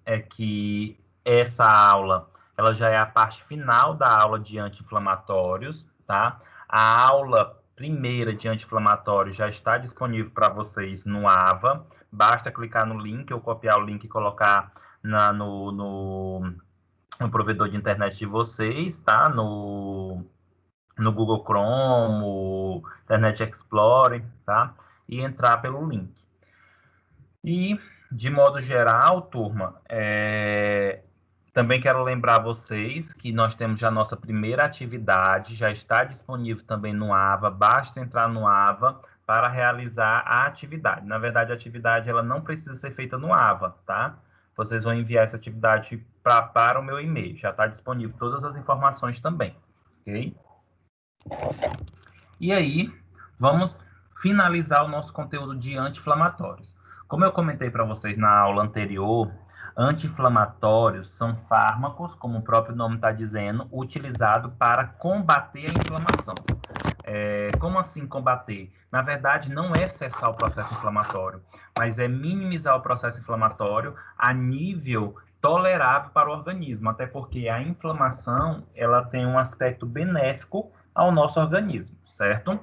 é que essa aula, ela já é a parte final da aula de anti-inflamatórios, tá? A aula primeira de anti-inflamatórios já está disponível para vocês no AVA. Basta clicar no link ou copiar o link e colocar no provedor de internet de vocês, tá? No Google Chrome, Internet Explorer, tá? E entrar pelo link. E, de modo geral, turma, também quero lembrar vocês que nós temos já a nossa primeira atividade, já está disponível também no AVA, basta entrar no AVA para realizar a atividade. Na verdade, a atividade ela não precisa ser feita no AVA, tá? Vocês vão enviar essa atividade para o meu e-mail, já está disponível todas as informações também, ok? E aí, vamos finalizar o nosso conteúdo de anti-inflamatórios. Como eu comentei para vocês na aula anterior, anti-inflamatórios são fármacos, como o próprio nome está dizendo, utilizado para combater a inflamação. Como assim combater? Na verdade, não é cessar o processo inflamatório, mas é minimizar o processo inflamatório a nível tolerável para o organismo, até porque a inflamação ela tem um aspecto benéfico ao nosso organismo, certo?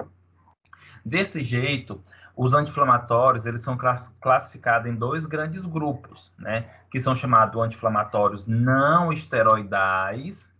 Desse jeito, os anti-inflamatórios, eles são classificados em dois grandes grupos, né? Que são chamados anti-inflamatórios não esteroidais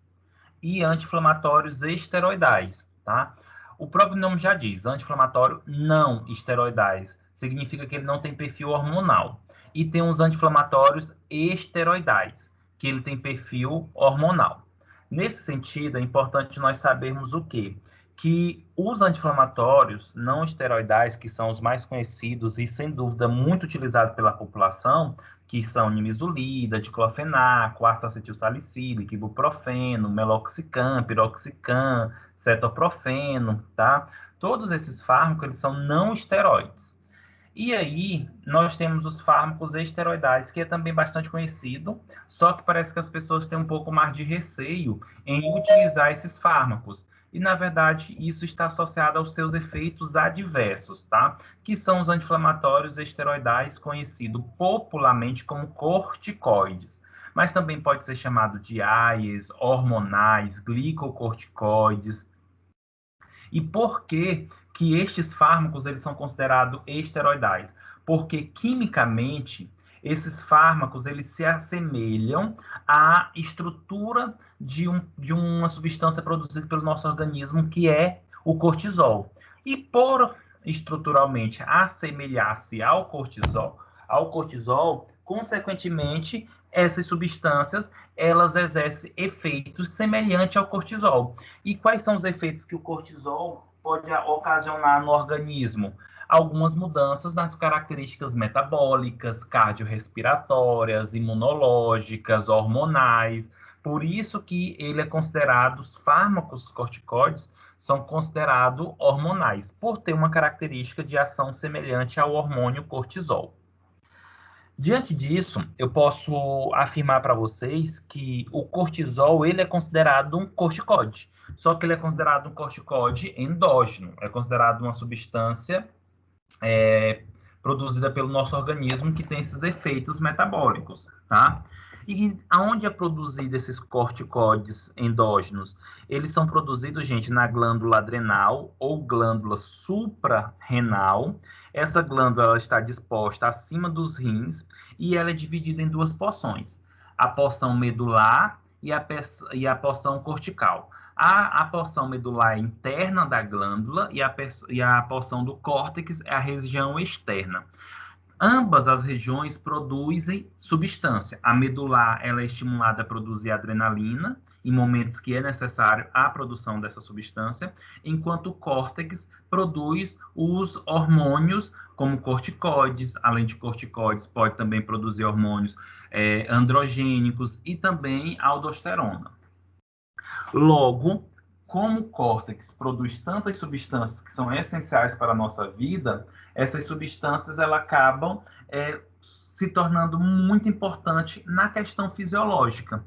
e anti-inflamatórios esteroidais, tá? O próprio nome já diz, anti-inflamatório não esteroidais, significa que ele não tem perfil hormonal. E tem os anti-inflamatórios esteroidais, que ele tem perfil hormonal. Nesse sentido, é importante nós sabermos o quê? Que os anti-inflamatórios não esteroidais, que são os mais conhecidos e, sem dúvida, muito utilizados pela população, que são nimesulida, diclofenaco, ácido acetilsalicílico, ibuprofeno, meloxicam, piroxicam, cetoprofeno, tá? Todos esses fármacos, eles são não esteroides. E aí, nós temos os fármacos esteroidais, que é também bastante conhecido, só que parece que as pessoas têm um pouco mais de receio em utilizar esses fármacos. E, na verdade, isso está associado aos seus efeitos adversos, tá? Que são os anti-inflamatórios esteroidais, conhecidos popularmente como corticoides. Mas também pode ser chamado de AIES, hormonais, glicocorticoides. E por que estes fármacos eles são considerados esteroidais? Porque quimicamente esses fármacos eles se assemelham à estrutura de uma substância produzida pelo nosso organismo, que é o cortisol. E por estruturalmente assemelhar-se ao cortisol, consequentemente, essas substâncias elas exercem efeitos semelhantes ao cortisol. E quais são os efeitos que o cortisol pode ocasionar no organismo? Algumas mudanças nas características metabólicas, cardiorrespiratórias, imunológicas, hormonais. Por isso que ele é considerado, os fármacos corticoides são considerados hormonais, por ter uma característica de ação semelhante ao hormônio cortisol. Diante disso, eu posso afirmar para vocês que o cortisol ele é considerado um corticoide, só que ele é considerado um corticoide endógeno, é considerado uma substância produzida pelo nosso organismo que tem esses efeitos metabólicos, tá? E aonde é produzido esses corticoides endógenos? Eles são produzidos, gente, na glândula adrenal ou glândula suprarrenal. Essa glândula ela está disposta acima dos rins e ela é dividida em duas porções: a porção medular e a porção cortical. A porção medular é interna da glândula e a porção do córtex é a região externa. Ambas as regiões produzem substância. A medular ela é estimulada a produzir adrenalina em momentos que é necessário a produção dessa substância, enquanto o córtex produz os hormônios como corticoides. Além de corticoides, pode também produzir hormônios androgênicos e também aldosterona. Logo, como o córtex produz tantas substâncias que são essenciais para a nossa vida, essas substâncias elas acabam se tornando muito importante na questão fisiológica.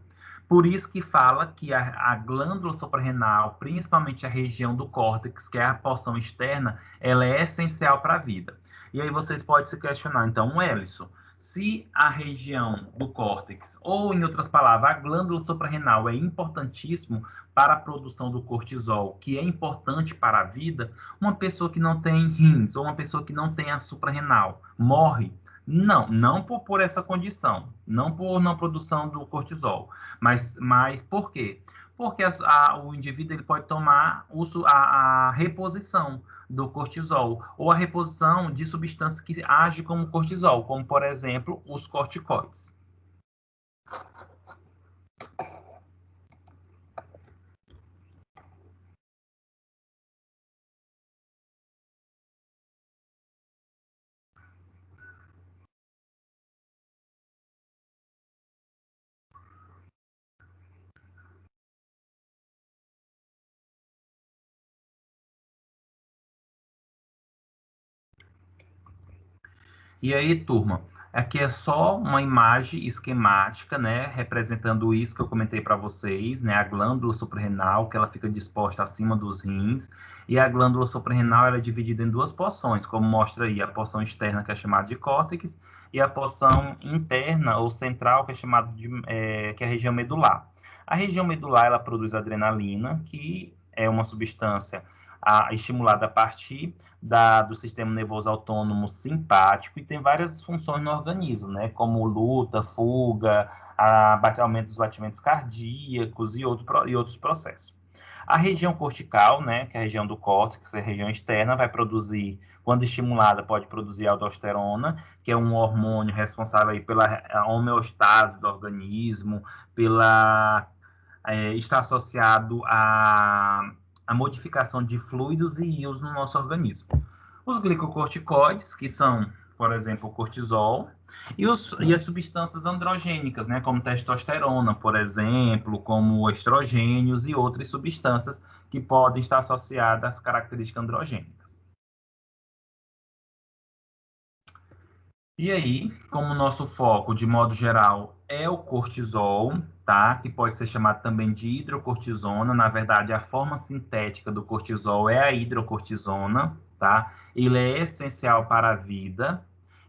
Por isso que fala que a glândula suprarrenal, principalmente a região do córtex, que é a porção externa, ela é essencial para a vida. E aí vocês podem se questionar, então, Wellison, Se a região do córtex, ou em outras palavras, a glândula suprarrenal é importantíssimo para a produção do cortisol, que é importante para a vida, uma pessoa que não tem rins ou uma pessoa que não tem a suprarrenal morre? Não, não por essa condição, não por não produção do cortisol, mas por quê? Porque o indivíduo ele pode tomar a reposição do cortisol, ou a reposição de substâncias que agem como cortisol, como, por exemplo, os corticoides. E aí, turma, aqui é só uma imagem esquemática, né, representando isso que eu comentei para vocês, né, a glândula suprarrenal, que ela fica disposta acima dos rins, e a glândula suprarrenal ela é dividida em duas porções, como mostra aí a porção externa, que é chamada de córtex, e a porção interna ou central, que é chamada que é a região medular. A região medular, ela produz adrenalina, que é uma substância estimulada a partir do sistema nervoso autônomo simpático e tem várias funções no organismo, né? Como luta, fuga, aumento dos batimentos cardíacos e outros processos. A região cortical, né, que é a região do córtex, é a região externa, vai produzir, quando estimulada, pode produzir aldosterona, que é um hormônio responsável aí pela homeostase do organismo, está associado a modificação de fluidos e íons no nosso organismo. Os glicocorticoides, que são, por exemplo, o cortisol, e as substâncias androgênicas, né, como testosterona, por exemplo, como estrogênios e outras substâncias que podem estar associadas às características androgênicas. E aí, como o nosso foco, de modo geral, é o cortisol, tá? Que pode ser chamado também de hidrocortisona. Na verdade, a forma sintética do cortisol é a hidrocortisona, tá? Ele é essencial para a vida.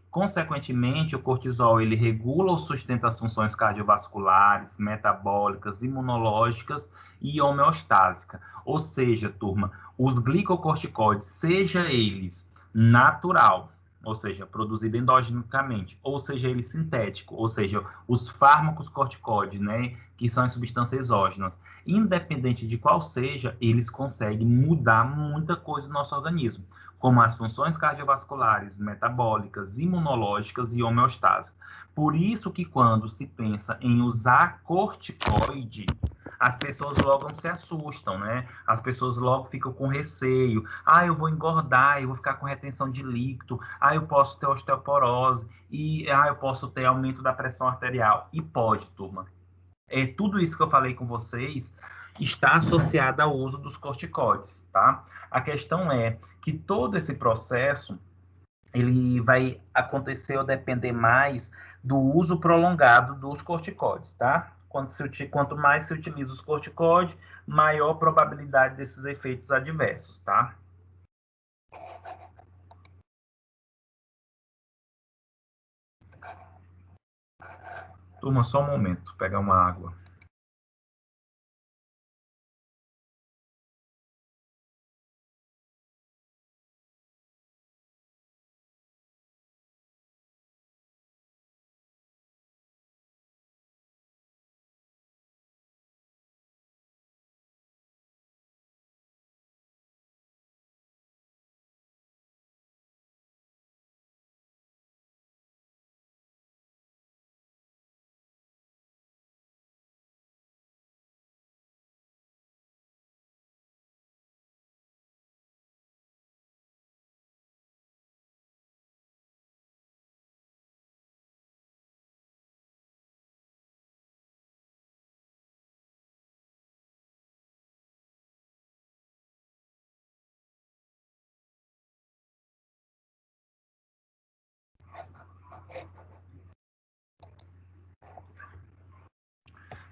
Consequentemente, o cortisol ele regula ou sustenta as funções cardiovasculares, metabólicas, imunológicas e homeostásicas. Ou seja, turma, os glicocorticoides, seja eles natural, ou seja, produzido endogenicamente, ou seja, ele sintético, ou seja, os fármacos corticoides, né, que são as substâncias exógenas, independente de qual seja, eles conseguem mudar muita coisa no nosso organismo, como as funções cardiovasculares, metabólicas, imunológicas e homeostásicas. Por isso que quando se pensa em usar corticoide, as pessoas logo se assustam, né? As pessoas logo ficam com receio. Ah, eu vou engordar, eu vou ficar com retenção de líquido. Ah, eu posso ter osteoporose. E eu posso ter aumento da pressão arterial. E pode, turma. Tudo isso que eu falei com vocês está associado ao uso dos corticoides, tá? A questão é que todo esse processo ele vai acontecer ou depender mais do uso prolongado dos corticoides, tá? Quanto mais se utiliza os corticoides, maior a probabilidade desses efeitos adversos, tá? Turma, só um momento, pegar uma água.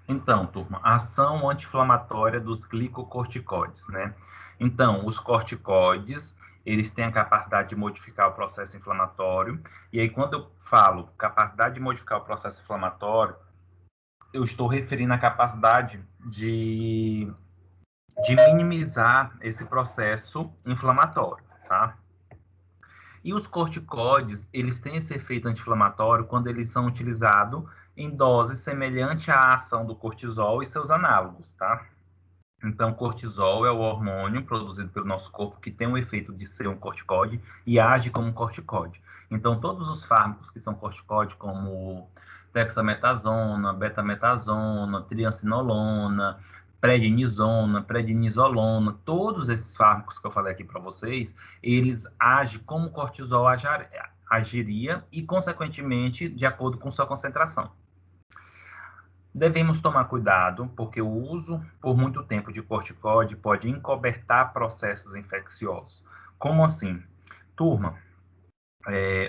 Então, turma, ação anti-inflamatória dos glicocorticoides, né? Então, os corticoides, eles têm a capacidade de modificar o processo inflamatório. E aí, quando eu falo capacidade de modificar o processo inflamatório, eu estou referindo à capacidade de minimizar esse processo inflamatório, tá? E os corticoides, eles têm esse efeito anti-inflamatório quando eles são utilizados em doses semelhante à ação do cortisol e seus análogos, tá? Então, cortisol é o hormônio produzido pelo nosso corpo que tem o efeito de ser um corticoide e age como um corticoide. Então, todos os fármacos que são corticoides, como dexametasona, betametasona, triancinolona, prednisona, prednisolona, todos esses fármacos que eu falei aqui para vocês, eles agem como o cortisol agiria e, consequentemente, de acordo com sua concentração. Devemos tomar cuidado, porque o uso por muito tempo de corticoide pode encobertar processos infecciosos. Como assim? Turma,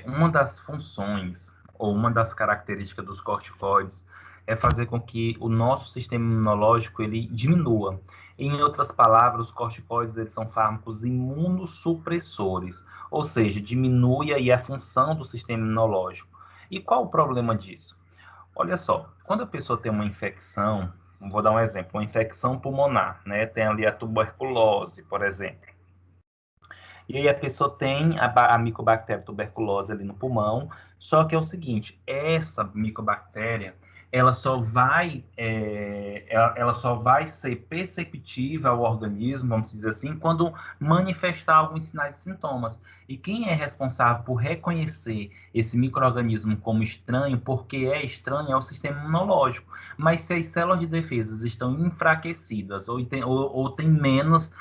uma das funções ou uma das características dos corticoides é fazer com que o nosso sistema imunológico ele diminua. Em outras palavras, os corticoides eles são fármacos imunossupressores, ou seja, diminui aí a função do sistema imunológico. E qual o problema disso? Olha só, quando a pessoa tem uma infecção, vou dar um exemplo, uma infecção pulmonar, né? Tem ali a tuberculose, por exemplo. E aí a pessoa tem a micobactéria tuberculose ali no pulmão, só que é o seguinte, essa micobactéria, ela só vai ser perceptível ao organismo, vamos dizer assim, quando manifestar alguns sinais e sintomas. E quem é responsável por reconhecer esse micro-organismo como estranho, porque é estranho, é o sistema imunológico. Mas se as células de defesa estão enfraquecidas ou tem menos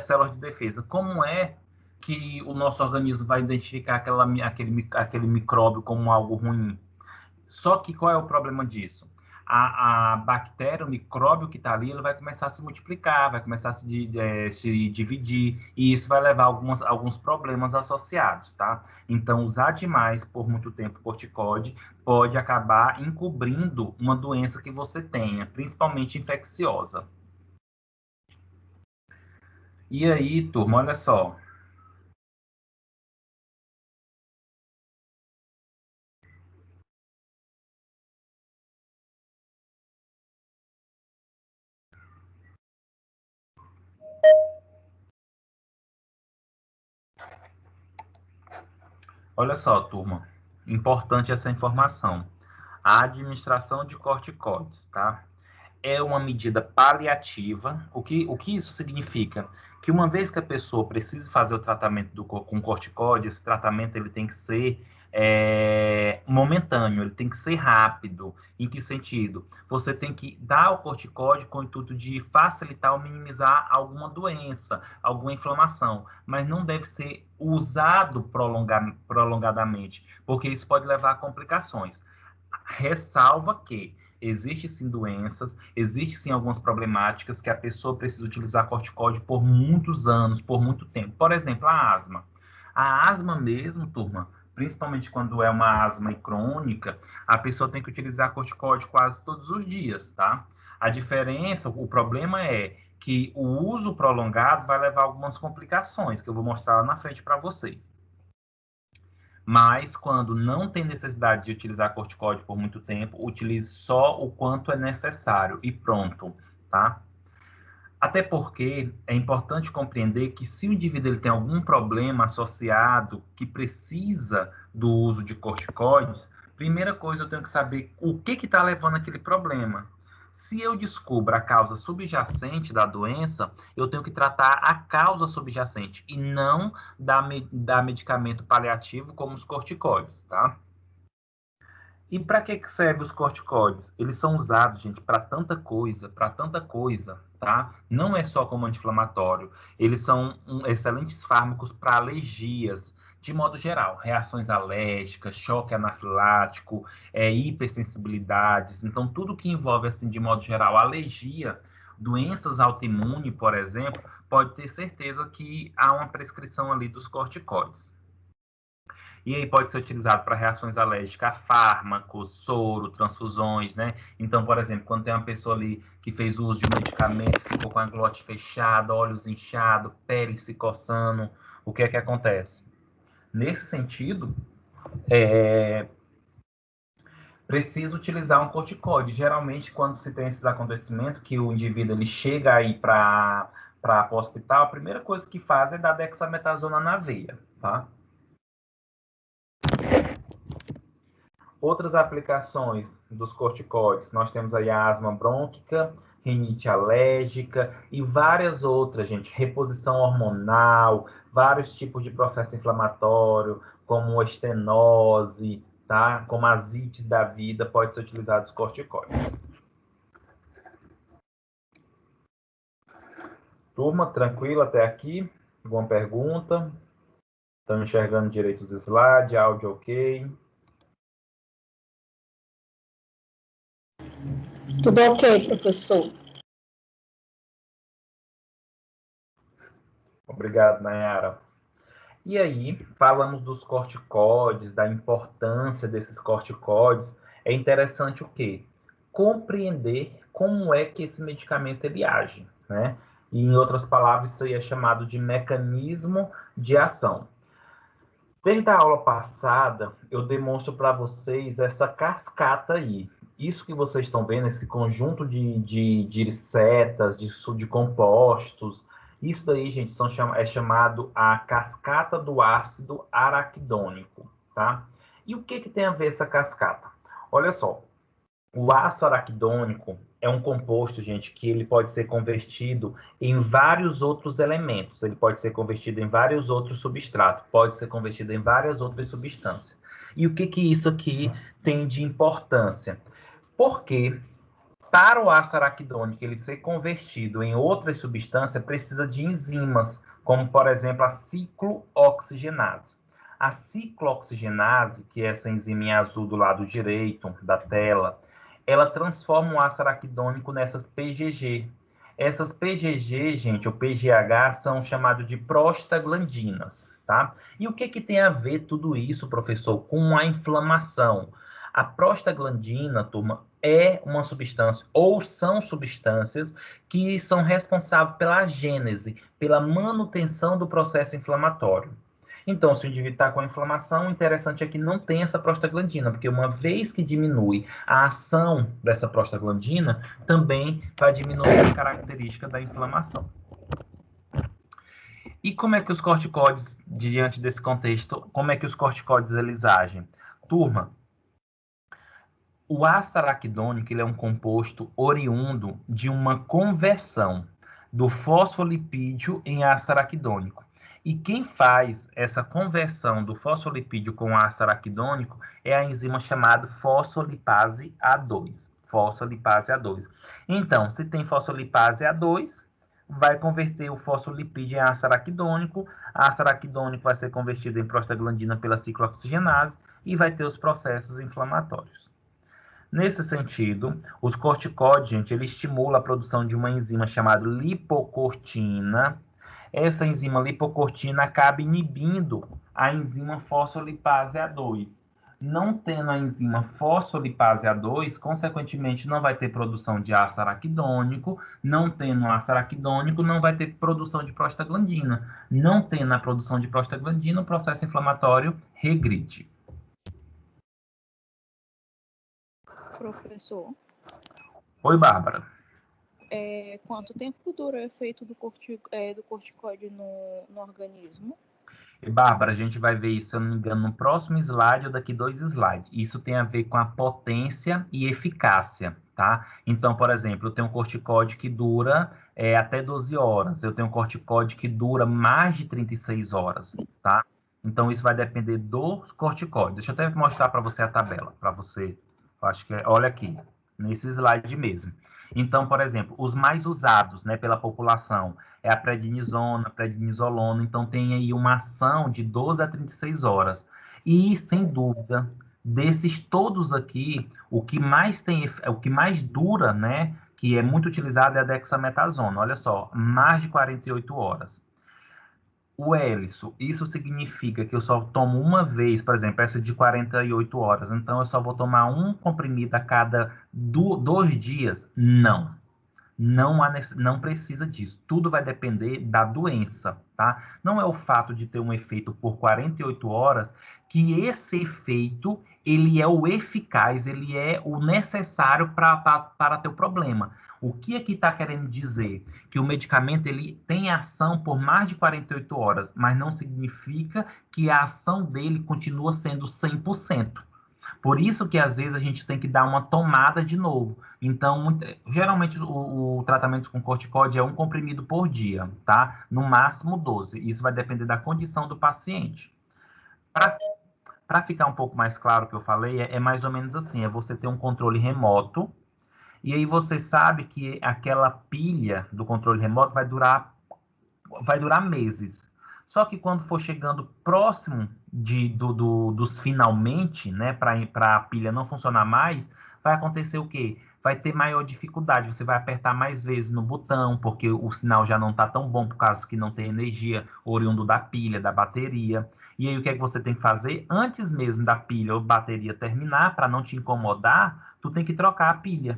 células de defesa, como é que o nosso organismo vai identificar aquele micróbio como algo ruim? Só que qual é o problema disso? A bactéria, o micróbio que está ali, ele vai começar a se multiplicar, vai começar a se dividir, e isso vai levar a alguns problemas associados, tá? Então, usar demais por muito tempo corticoide pode acabar encobrindo uma doença que você tenha, principalmente infecciosa. E aí, turma, olha só. Olha só, turma, importante essa informação. A administração de corticoides, tá? É uma medida paliativa. O que isso significa? Que uma vez que a pessoa precisa fazer o tratamento com corticoide, esse tratamento ele tem que ser momentâneo, ele tem que ser rápido. Em que sentido? Você tem que dar o corticoide com o intuito de facilitar ou minimizar alguma doença, alguma inflamação, mas não deve ser usado prolongadamente, porque isso pode levar a complicações. Ressalva que existem sim doenças, existem sim algumas problemáticas que a pessoa precisa utilizar corticóide por muitos anos, por muito tempo. Por exemplo, a asma. A asma mesmo, turma, principalmente quando é uma asma crônica, a pessoa tem que utilizar corticóide quase todos os dias, tá? A diferença, o problema é que o uso prolongado vai levar a algumas complicações, que eu vou mostrar lá na frente para vocês. Mas quando não tem necessidade de utilizar corticóide por muito tempo, utilize só o quanto é necessário e pronto, tá? Até porque é importante compreender que se o indivíduo ele tem algum problema associado que precisa do uso de corticoides, primeira coisa eu tenho que saber o que está levando aquele problema. Se eu descubro a causa subjacente da doença, eu tenho que tratar a causa subjacente e não dar medicamento paliativo como os corticoides, tá? E para que servem os corticoides? Eles são usados, gente, para tanta coisa, tá? Não é só como anti-inflamatório. Eles são excelentes fármacos para alergias, de modo geral, reações alérgicas, choque anafilático, hipersensibilidades. Então, tudo que envolve, assim, de modo geral, alergia, doenças autoimunes, por exemplo, pode ter certeza que há uma prescrição ali dos corticoides. E aí pode ser utilizado para reações alérgicas a fármacos, soro, transfusões, né? Então, por exemplo, quando tem uma pessoa ali que fez uso de um medicamento, ficou com a glote fechada, olhos inchados, pele se coçando, o que é que acontece? Nesse sentido, precisa utilizar um corticoide. Geralmente, quando se tem esses acontecimentos, que o indivíduo ele chega aí para o hospital, a primeira coisa que faz é dar dexametasona na veia, tá? Outras aplicações dos corticoides, nós temos aí a asma brônquica, rinite alérgica e várias outras, gente, reposição hormonal, vários tipos de processo inflamatório, como estenose, tá? Como as ites da vida, pode ser utilizado os corticoides. Turma, tranquilo até aqui? Alguma pergunta? Estão enxergando direito os slides? Áudio ok? Tudo ok, professor. Obrigado, Nayara. E aí, falamos dos corticoides, da importância desses corticoides. É interessante o quê? Compreender como é que esse medicamento ele age, né? E, em outras palavras, isso aí é chamado de mecanismo de ação. Desde a aula passada, eu demonstro para vocês essa cascata aí. Isso que vocês estão vendo, esse conjunto de setas, de compostos, isso daí, gente, é chamado a cascata do ácido araquidônico, tá? E o que tem a ver essa cascata? Olha só, o ácido araquidônico é um composto, gente, que ele pode ser convertido em vários outros elementos. Ele pode ser convertido em vários outros substratos, pode ser convertido em várias outras substâncias. E o que isso aqui tem de importância? Porque para o ácido araquidônico ele ser convertido em outras substâncias, precisa de enzimas, como, por exemplo, a ciclooxigenase. A ciclooxigenase, que é essa enzima em azul do lado direito da tela, ela transforma o ácido araquidônico nessas PGG. Essas PGG, gente, ou PGH, são chamados de prostaglandinas, tá? E o que tem a ver tudo isso, professor, com a inflamação? A prostaglandina, turma, é uma substância, ou são substâncias que são responsáveis pela gênese, pela manutenção do processo inflamatório. Então, se o indivíduo está com a inflamação, o interessante é que não tem essa prostaglandina, porque uma vez que diminui a ação dessa prostaglandina, também vai diminuir a característica da inflamação. E como é que os corticoides, diante desse contexto, como é que os corticoides eles agem? Turma, o ácido araquidônico ele é um composto oriundo de uma conversão do fosfolipídio em ácido araquidônico. E quem faz essa conversão do fosfolipídio com ácido araquidônico é a enzima chamada fosfolipase A2. Fosfolipase A2. Então, se tem fosfolipase A2, vai converter o fosfolipídio em ácido araquidônico. Ácido araquidônico vai ser convertido em prostaglandina pela ciclooxigenase e vai ter os processos inflamatórios. Nesse sentido, os corticoides, gente, ele estimula a produção de uma enzima chamada lipocortina. Essa enzima lipocortina acaba inibindo a enzima fosfolipase A2. Não tendo a enzima fosfolipase A2, consequentemente, não vai ter produção de ácido araquidônico. Não tendo ácido araquidônico, não vai ter produção de prostaglandina. Não tendo a produção de prostaglandina, o processo inflamatório regride. Professor. Oi, Bárbara. Quanto tempo dura o efeito do corticoide no organismo? Bárbara, a gente vai ver isso, se eu não me engano, no próximo slide ou daqui 2 slides. Isso tem a ver com a potência e eficácia, tá? Então, por exemplo, eu tenho um corticoide que dura até 12 horas. Eu tenho um corticoide que dura mais de 36 horas, tá? Então, isso vai depender do corticoide. Deixa eu até mostrar para você a tabela, para você. Eu acho que olha aqui, nesse slide mesmo. Então, por exemplo, os mais usados, né, pela população é a prednisona, a prednisolona, então tem aí uma ação de 12 a 36 horas. E, sem dúvida, desses todos aqui, o que mais dura, né, que é muito utilizado é a dexametasona. Olha só, mais de 48 horas. O Elisso, isso significa que eu só tomo uma vez, por exemplo, essa de 48 horas, então eu só vou tomar um comprimido a cada 2 dias? Não. não precisa disso. Tudo vai depender da doença, tá? Não é o fato de ter um efeito por 48 horas que esse efeito, ele é o eficaz, ele é o necessário para ter o problema. O que aqui está querendo dizer? Que o medicamento ele tem ação por mais de 48 horas, mas não significa que a ação dele continua sendo 100%. Por isso que às vezes a gente tem que dar uma tomada de novo. Então, geralmente o tratamento com corticóide é um comprimido por dia, tá? No máximo 12. Isso vai depender da condição do paciente. Para ficar um pouco mais claro o que eu falei, é mais ou menos assim: é você ter um controle remoto, e aí você sabe que aquela pilha do controle remoto vai durar meses. Só que quando for chegando próximo dos finalmente, né, para a pilha não funcionar mais, vai acontecer o quê? Vai ter maior dificuldade, você vai apertar mais vezes no botão, porque o sinal já não está tão bom, por causa que não tem energia oriundo da pilha, da bateria. E aí o que é que você tem que fazer? Antes mesmo da pilha ou bateria terminar, para não te incomodar, tu tem que trocar a pilha.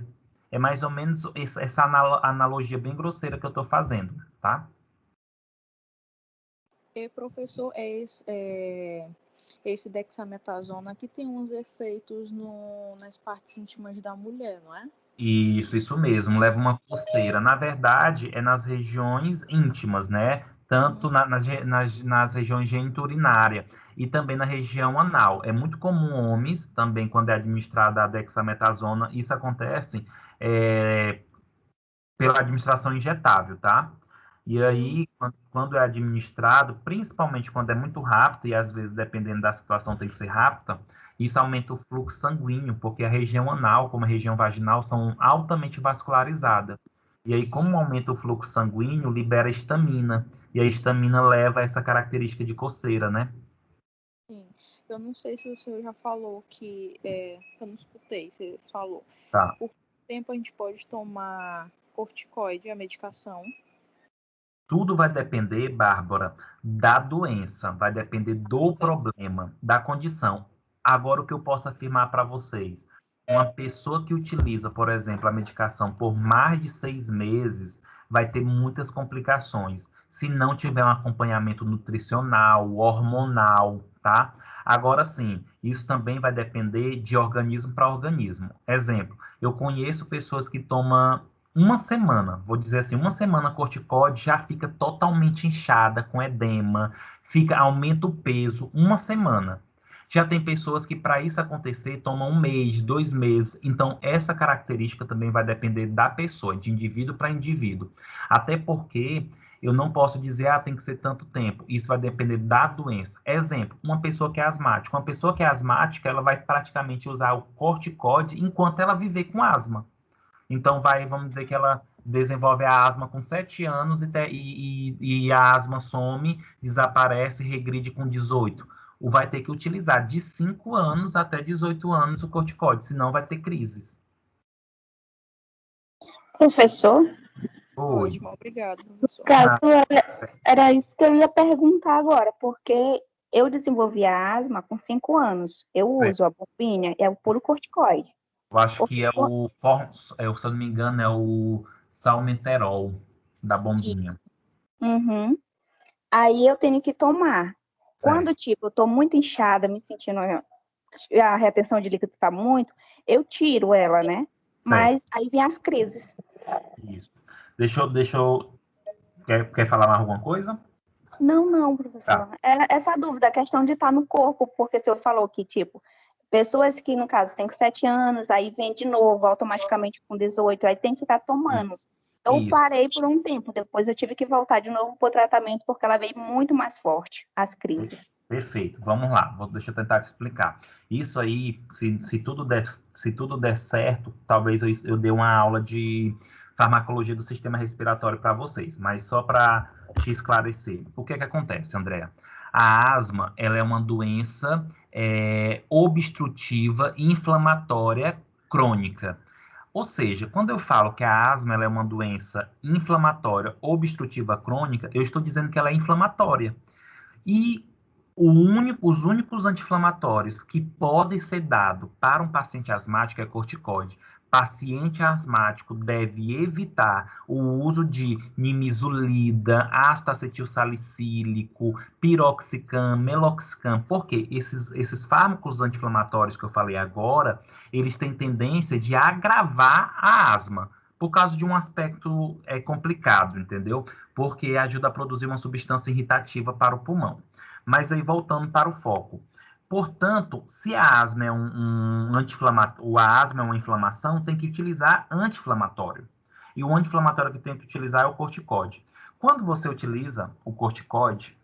É mais ou menos essa analogia bem grosseira que eu estou fazendo, tá? Professor, esse dexametasona que tem uns efeitos nas partes íntimas da mulher, não é? Isso mesmo, leva uma coceira. Na verdade, é nas regiões íntimas, né? Tanto nas regiões geniturinária e também na região anal. É muito comum homens, também quando é administrada a dexametasona, isso acontece é, pela administração injetável, tá? E aí, quando é administrado, principalmente quando é muito rápido, e às vezes, dependendo da situação, tem que ser rápida, isso aumenta o fluxo sanguíneo, porque a região anal, como a região vaginal, são altamente vascularizadas. E aí, como aumenta o fluxo sanguíneo, libera histamina. E a histamina leva a essa característica de coceira, né? Sim. Eu não sei se o senhor já falou que... eu não escutei se ele falou. Tá. Por quanto tempo a gente pode tomar corticoide, a medicação? Tudo vai depender, Bárbara, da doença, vai depender do problema, da condição. Agora, o que eu posso afirmar para vocês? Uma pessoa que utiliza, por exemplo, a medicação por mais de 6 meses, vai ter muitas complicações, se não tiver um acompanhamento nutricional, hormonal, tá? Agora sim, isso também vai depender de organismo para organismo. Exemplo, eu conheço pessoas que tomam uma semana, vou dizer assim, uma semana corticóide já fica totalmente inchada, com edema, aumenta o peso, uma semana. Já tem pessoas que, para isso acontecer, tomam 1 mês, 2 meses. Então, essa característica também vai depender da pessoa, de indivíduo para indivíduo. Até porque eu não posso dizer, tem que ser tanto tempo. Isso vai depender da doença. Exemplo, uma pessoa que é asmática. Uma pessoa que é asmática, ela vai praticamente usar o corticóide enquanto ela viver com asma. Então, vamos dizer que ela desenvolve a asma com 7 anos e a asma some, desaparece, regride com 18. Vai ter que utilizar de 5 anos até 18 anos o corticóide, senão vai ter crises. Professor, Oi. Ótimo, obrigado, professor. caso era isso que eu ia perguntar agora, porque eu desenvolvi a asma com 5 anos. Eu uso a bombinha, é o puro corticoide. Eu acho que se eu não me engano, é o salmeterol da bombinha. Uhum. Aí eu tenho que tomar. Quando, tipo, eu tô muito inchada, me sentindo a retenção de líquido tá muito, eu tiro ela, né? Mas aí vem as crises. Isso. Deixa eu... Quer falar mais alguma coisa? Não, professor. Tá. Essa dúvida, a questão de estar no corpo, porque o senhor falou que, tipo, pessoas que, no caso, têm 7 anos, aí vem de novo, automaticamente com 18, aí tem que ficar tomando. Eu parei por um tempo, depois eu tive que voltar de novo para o tratamento, porque ela veio muito mais forte, as crises. Perfeito, vamos lá, deixa eu tentar te explicar. Isso aí, se tudo der certo, talvez eu dê uma aula de farmacologia do sistema respiratório para vocês, mas só para te esclarecer. O que é que acontece, Andréa? A asma, ela é uma doença obstrutiva e inflamatória crônica. Ou seja, quando eu falo que a asma ela é uma doença inflamatória obstrutiva crônica, eu estou dizendo que ela é inflamatória. E os únicos anti-inflamatórios que podem ser dados para um paciente asmático é corticoide. paciente asmático deve evitar o uso de nimesulida, ácido acetilsalicílico, piroxicam, meloxicam, porque esses fármacos anti-inflamatórios que eu falei agora, eles têm tendência de agravar a asma, por causa de um aspecto complicado, entendeu? Porque ajuda a produzir uma substância irritativa para o pulmão. Mas aí, voltando para o foco. Portanto, se a asma é um anti-inflamatório, a asma é uma inflamação, tem que utilizar anti-inflamatório. E o anti-inflamatório que tem que utilizar é o corticóide. Quando você utiliza o corticóide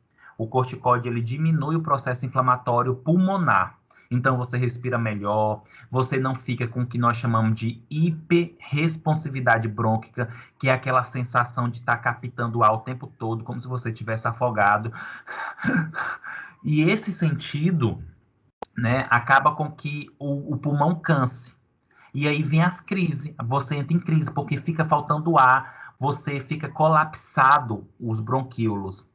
ele diminui o processo inflamatório pulmonar. Então, você respira melhor, você não fica com o que nós chamamos de hiperresponsividade brônquica, que é aquela sensação de estar captando ar o tempo todo, como se você estivesse afogado. E esse sentido, né, acaba com que o pulmão canse. E aí vem as crises. Você entra em crise porque fica faltando ar, você fica colapsado, os bronquíolos,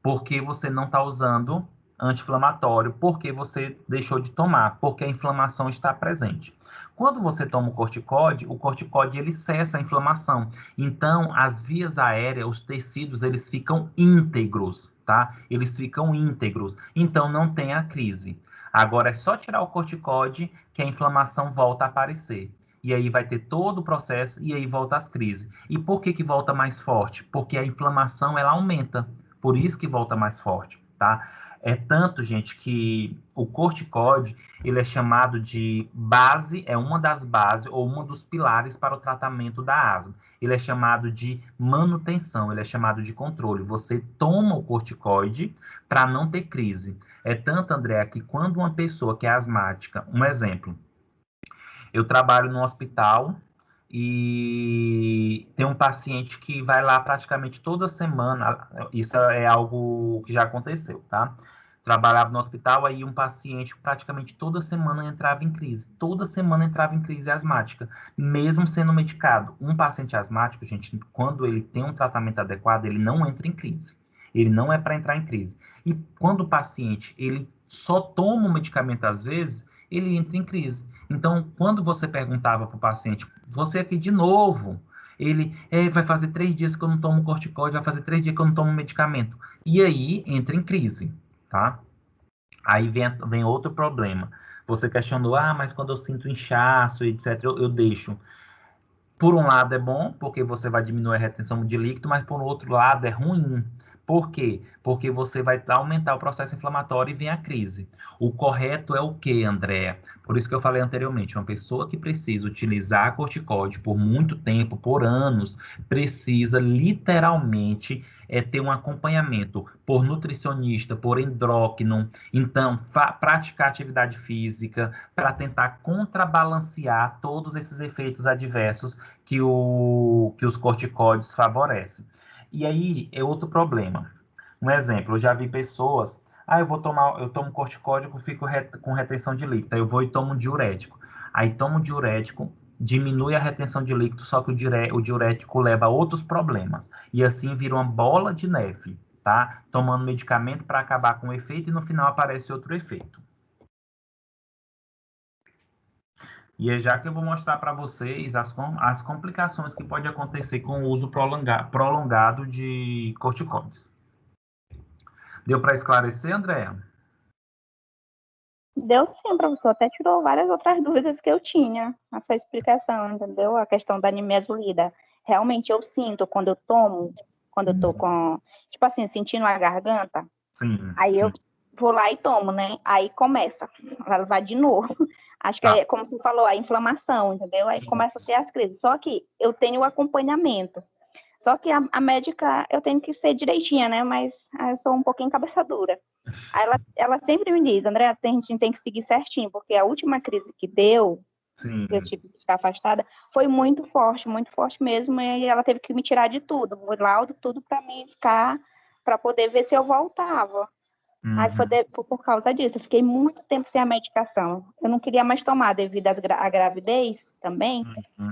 porque você não está usando anti-inflamatório, porque você deixou de tomar, porque a inflamação está presente. Quando você toma o corticóide ele cessa a inflamação. Então, as vias aéreas, os tecidos, eles ficam íntegros, tá? Eles ficam íntegros. Então, não tem a crise. Agora, é só tirar o corticóide que a inflamação volta a aparecer. E aí vai ter todo o processo e aí volta as crises. E por que volta mais forte? Porque a inflamação, ela aumenta. Por isso que volta mais forte, tá? É tanto, gente, que o corticóide, ele é chamado de base, é uma das bases ou uma dos pilares para o tratamento da asma. Ele é chamado de manutenção, ele é chamado de controle. Você toma o corticoide para não ter crise. É tanto, André, que quando uma pessoa que é asmática, um exemplo, eu trabalho no hospital e tem um paciente que vai lá praticamente toda semana. Isso é algo que já aconteceu, tá? Trabalhava no hospital, aí um paciente praticamente toda semana entrava em crise. Toda semana entrava em crise asmática, mesmo sendo medicado. Um paciente asmático, gente, quando ele tem um tratamento adequado, ele não entra em crise. Ele não é para entrar em crise. E quando o paciente, ele só toma o medicamento às vezes, ele entra em crise. Então, quando você perguntava para o paciente, você aqui de novo, ele vai fazer 3 dias que eu não tomo corticóide, vai fazer 3 dias que eu não tomo medicamento. E aí entra em crise, tá? Aí vem outro problema. Você questionou, mas quando eu sinto inchaço, etc., eu deixo. Por um lado é bom, porque você vai diminuir a retenção de líquido, mas por outro lado é ruim. Por quê? Porque você vai aumentar o processo inflamatório e vem a crise. O correto é o quê, Andréa? Por isso que eu falei anteriormente, uma pessoa que precisa utilizar corticóide por muito tempo, por anos, precisa literalmente ter um acompanhamento por nutricionista, por endócrino. Então, praticar atividade física para tentar contrabalancear todos esses efeitos adversos que os corticóides favorecem. E aí é outro problema. Um exemplo, eu já vi pessoas, eu tomo corticóide, fico com retenção de líquido, aí eu vou e tomo um diurético. Aí tomo diurético, diminui a retenção de líquido, só que o diurético leva a outros problemas. E assim vira uma bola de neve, tá? Tomando medicamento para acabar com o efeito e no final aparece outro efeito. E é já que eu vou mostrar para vocês as complicações que pode acontecer com o uso prolongado de corticoides. Deu para esclarecer, Andréa? Deu sim, professor. Até tirou várias outras dúvidas que eu tinha na sua explicação, entendeu? A questão da nimesulida. Realmente eu sinto quando eu tomo, quando eu tô com, tipo assim, sentindo a garganta, Sim. aí sim. eu vou lá e tomo, né? Aí começa, vai de novo. Acho que é como você falou, a inflamação, entendeu? Aí começa a ter as crises. Só que eu tenho o acompanhamento. Só que a médica, eu tenho que ser direitinha, né? Mas eu sou um pouquinho cabeça dura. Aí ela sempre me diz, André, a gente tem que seguir certinho, porque a última crise que deu, Sim. que eu tive que ficar afastada, foi muito forte mesmo, e ela teve que me tirar de tudo, o laudo, tudo para mim ficar, para poder ver se eu voltava. Aí foi por causa disso, eu fiquei muito tempo sem a medicação. Eu não queria mais tomar devido à gravidez também.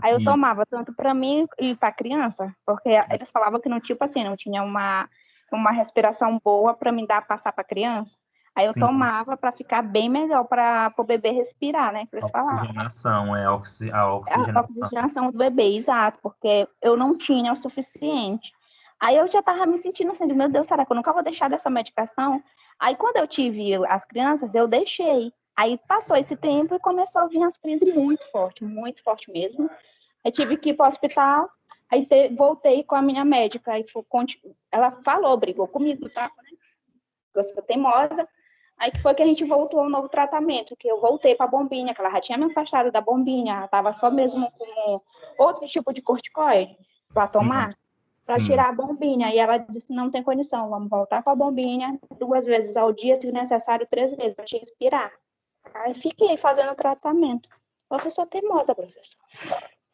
Aí eu tomava tanto para mim e para a criança, porque eles falavam que não, tipo assim, não tinha uma respiração boa para me passar para a criança. Aí eu tomava para ficar bem melhor, para o bebê respirar, né? Que eles falavam. Oxigenação, a A oxigenação. oxigenação do bebê, exato, porque eu não tinha o suficiente. Aí eu já estava me sentindo assim, meu Deus, será que eu nunca vou deixar dessa medicação? Aí quando eu tive as crianças, eu deixei. Aí passou esse tempo e começou a vir as crises muito forte mesmo. Aí tive que ir para o hospital, aí voltei com a minha médica, aí ela falou, brigou comigo, tá? Eu sou teimosa. Aí que foi que a gente voltou ao novo tratamento, que eu voltei para a bombinha, que ela já tinha me afastado da bombinha, ela estava só mesmo com outro tipo de corticoide para tomar, para tirar a bombinha. E ela disse, não tem condição, vamos voltar com a bombinha 2 vezes ao dia, se necessário 3 vezes, para te respirar. Aí fiquei fazendo o tratamento. Eu sou teimosa, professor.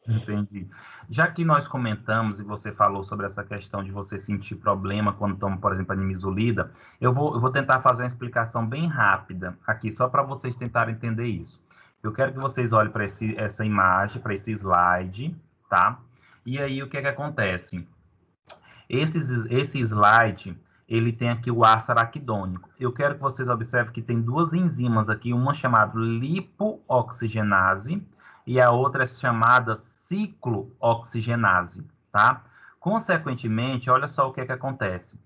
Entendi. Já que nós comentamos e você falou sobre essa questão de você sentir problema quando toma, por exemplo, a nimesulida, eu vou tentar fazer uma explicação bem rápida aqui, só para vocês tentarem entender isso. Eu quero que vocês olhem para essa imagem, para esse slide, tá? E aí, o que é que acontece? Esse slide, ele tem aqui o ácido araquidônico. Eu quero que vocês observem que tem 2 enzimas aqui, uma chamada lipooxigenase e a outra é chamada ciclooxigenase, tá? Consequentemente, olha só o que é que acontece.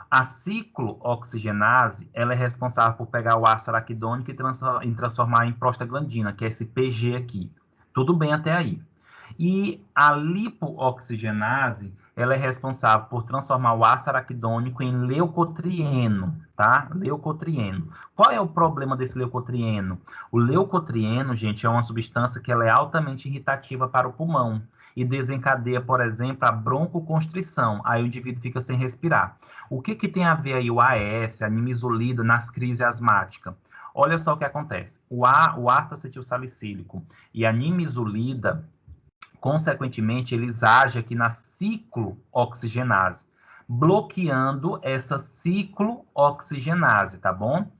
A ciclooxigenase, ela é responsável por pegar o ácido araquidônico e transformar em prostaglandina, que é esse PG aqui. Tudo bem até aí. E a lipooxigenase, ela é responsável por transformar o ácido araquidônico em leucotrieno, tá? Leucotrieno. Qual é o problema desse leucotrieno? O leucotrieno, gente, é uma substância que ela é altamente irritativa para o pulmão e desencadeia, por exemplo, a broncoconstrição. Aí o indivíduo fica sem respirar. O que tem a ver aí o AS, a nimesulida, nas crises asmáticas? Olha só o que acontece. O ácido acetilsalicílico e a nimesulida, consequentemente, eles agem aqui na ciclooxigenase, bloqueando essa ciclooxigenase, tá bom?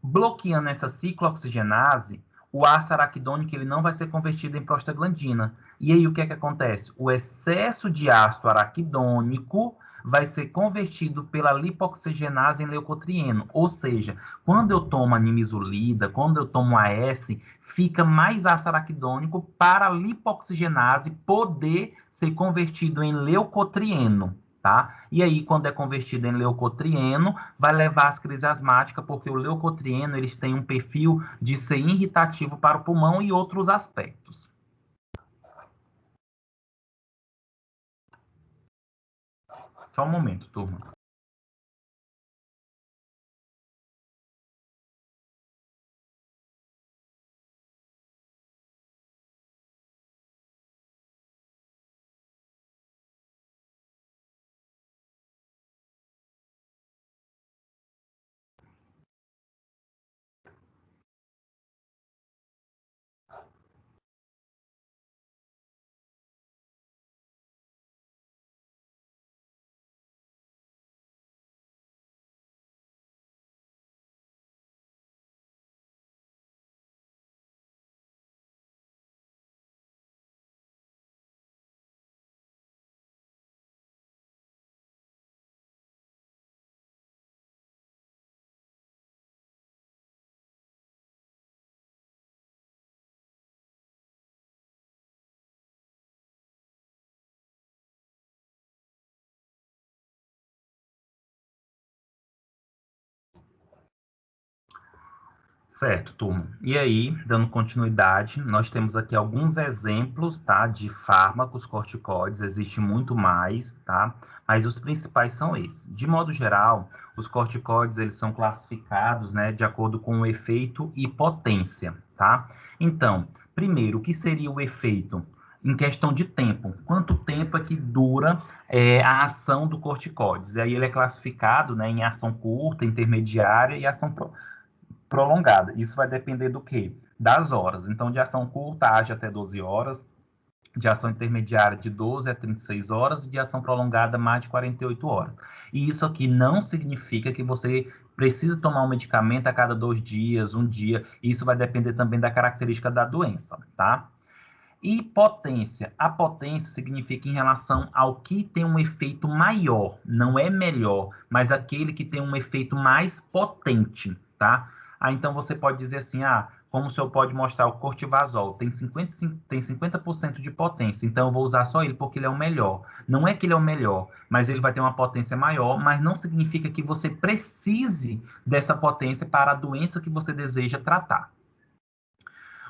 Bloqueando essa ciclooxigenase, o ácido araquidônico ele não vai ser convertido em prostaglandina. E aí o que é que acontece? O excesso de ácido araquidônico vai ser convertido pela lipoxigenase em leucotrieno. Ou seja, quando eu tomo a nimesulida, quando eu tomo a AS, fica mais ácido araquidônico para a lipoxigenase poder ser convertido em leucotrieno. Tá? E aí, quando é convertido em leucotrieno, vai levar às crises asmáticas, porque o leucotrieno eles têm um perfil de ser irritativo para o pulmão e outros aspectos. Só um momento, turma. Certo, turma. E aí, dando continuidade, nós temos aqui alguns exemplos, tá, de fármacos corticoides, existe muito mais, tá? Mas os principais são esses. De modo geral, os corticoides, eles são classificados, né, de acordo com o efeito e potência, tá? Então, primeiro, o que seria o efeito? Em questão de tempo, quanto tempo é que dura a ação do corticoides? E aí ele é classificado, né, em ação curta, intermediária e ação prolongada. Isso vai depender do quê? Das horas. Então, de ação curta, age até 12 horas, de ação intermediária de 12 a 36 horas e de ação prolongada mais de 48 horas. E isso aqui não significa que você precisa tomar um medicamento a cada 2 dias, 1 dia. Isso vai depender também da característica da doença, tá? E potência. A potência significa em relação ao que tem um efeito maior, não é melhor, mas aquele que tem um efeito mais potente, tá? Então você pode dizer assim, como o senhor pode mostrar o cortivazol, tem 50% de potência, então eu vou usar só ele porque ele é o melhor. Não é que ele é o melhor, mas ele vai ter uma potência maior, mas não significa que você precise dessa potência para a doença que você deseja tratar.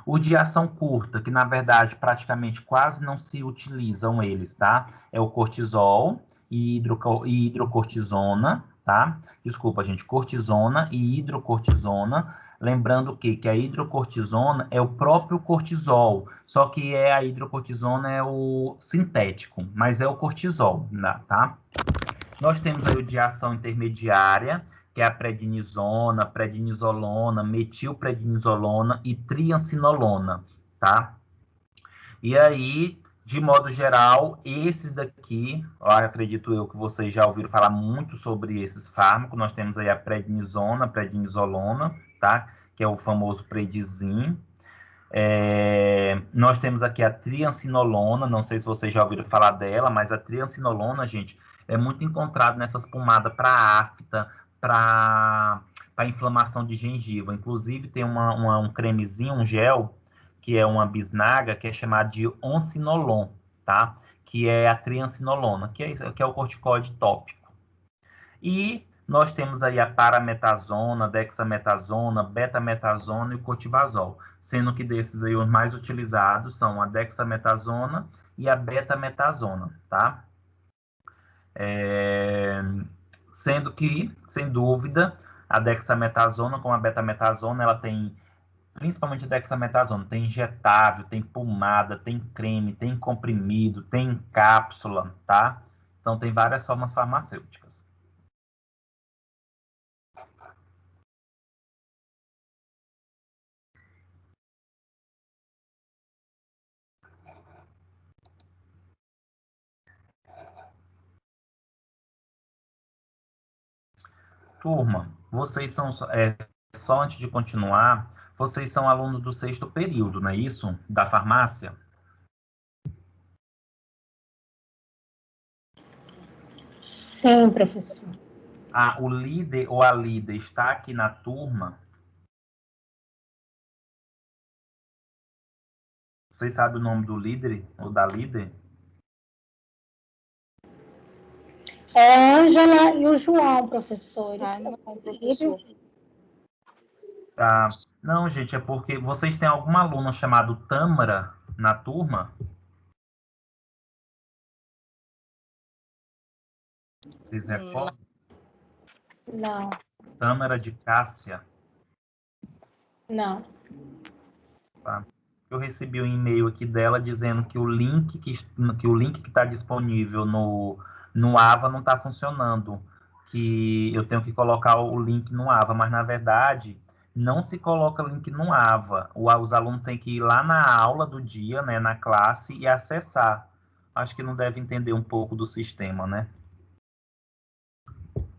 O de ação curta, que na verdade praticamente quase não se utilizam eles, tá? É o cortisol e hidrocortisona, tá? Desculpa, gente, cortisona e hidrocortisona. Lembrando que a hidrocortisona é o próprio cortisol, só que a hidrocortisona é o sintético, mas é o cortisol, tá? Nós temos aí o de ação intermediária, que é a prednisona, prednisolona, metilprednisolona e triancinolona, tá? E aí, de modo geral, esses daqui, acredito eu que vocês já ouviram falar muito sobre esses fármacos. Nós temos aí a prednisona, prednisolona, tá? Que é o famoso Predizin. Nós temos aqui a triancinolona, não sei se vocês já ouviram falar dela, mas a triancinolona, gente, é muito encontrado nessas pomadas para afta, para inflamação de gengiva. Inclusive, tem um cremezinho, um gel, que é uma bisnaga, que é chamado de oncinolon, tá? Que é a triancinolona, que é o corticoide tópico. E nós temos aí a parametasona, dexametasona, betametasona e o cotivazol, sendo que desses aí os mais utilizados são a dexametasona e a betametasona, tá? Sendo que, sem dúvida, a dexametasona com a betametasona, ela tem, principalmente a dexametasona, tem injetável, tem pomada, tem creme, tem comprimido, tem cápsula, tá? Então, tem várias formas farmacêuticas. Turma, vocês são, só antes de continuar, vocês são alunos do 6º período, não é isso? Da farmácia? Sim, professor. O líder ou a líder está aqui na turma? Vocês sabem o nome do líder ou da líder? É a Ângela e o João, professores. Não, professor. Tá. Não, gente, é porque vocês têm alguma aluna chamada Tâmara na turma? Vocês recordam? Não. Tâmara de Cássia? Não. Tá. Eu recebi um e-mail aqui dela dizendo que o link que está disponível no Ava não está funcionando, que eu tenho que colocar o link no Ava, mas na verdade não se coloca link no Ava. Os alunos têm que ir lá na aula do dia, né, na classe e acessar. Acho que não deve entender um pouco do sistema, né?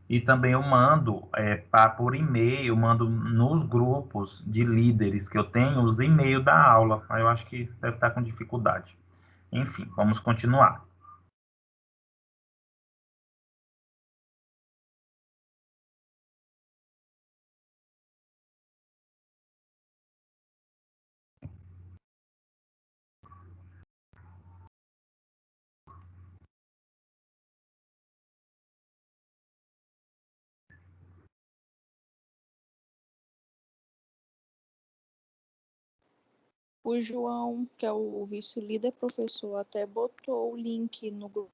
E também eu mando por e-mail, mando nos grupos de líderes que eu tenho os e-mails da aula. Aí eu acho que deve estar com dificuldade. Enfim, vamos continuar. O João, que é o vice-líder professor, até botou o link no grupo.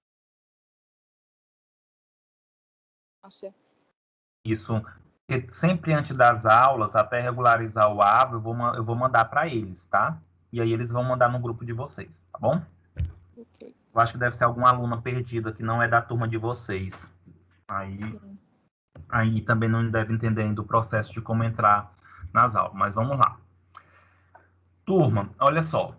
Isso, porque sempre antes das aulas, até regularizar o AVA, eu vou mandar para eles, tá? E aí eles vão mandar no grupo de vocês, tá bom? Ok. Eu acho que deve ser alguma aluna perdida que não é da turma de vocês. Aí também não deve entender ainda o processo de como entrar nas aulas, mas vamos lá. Turma, olha só,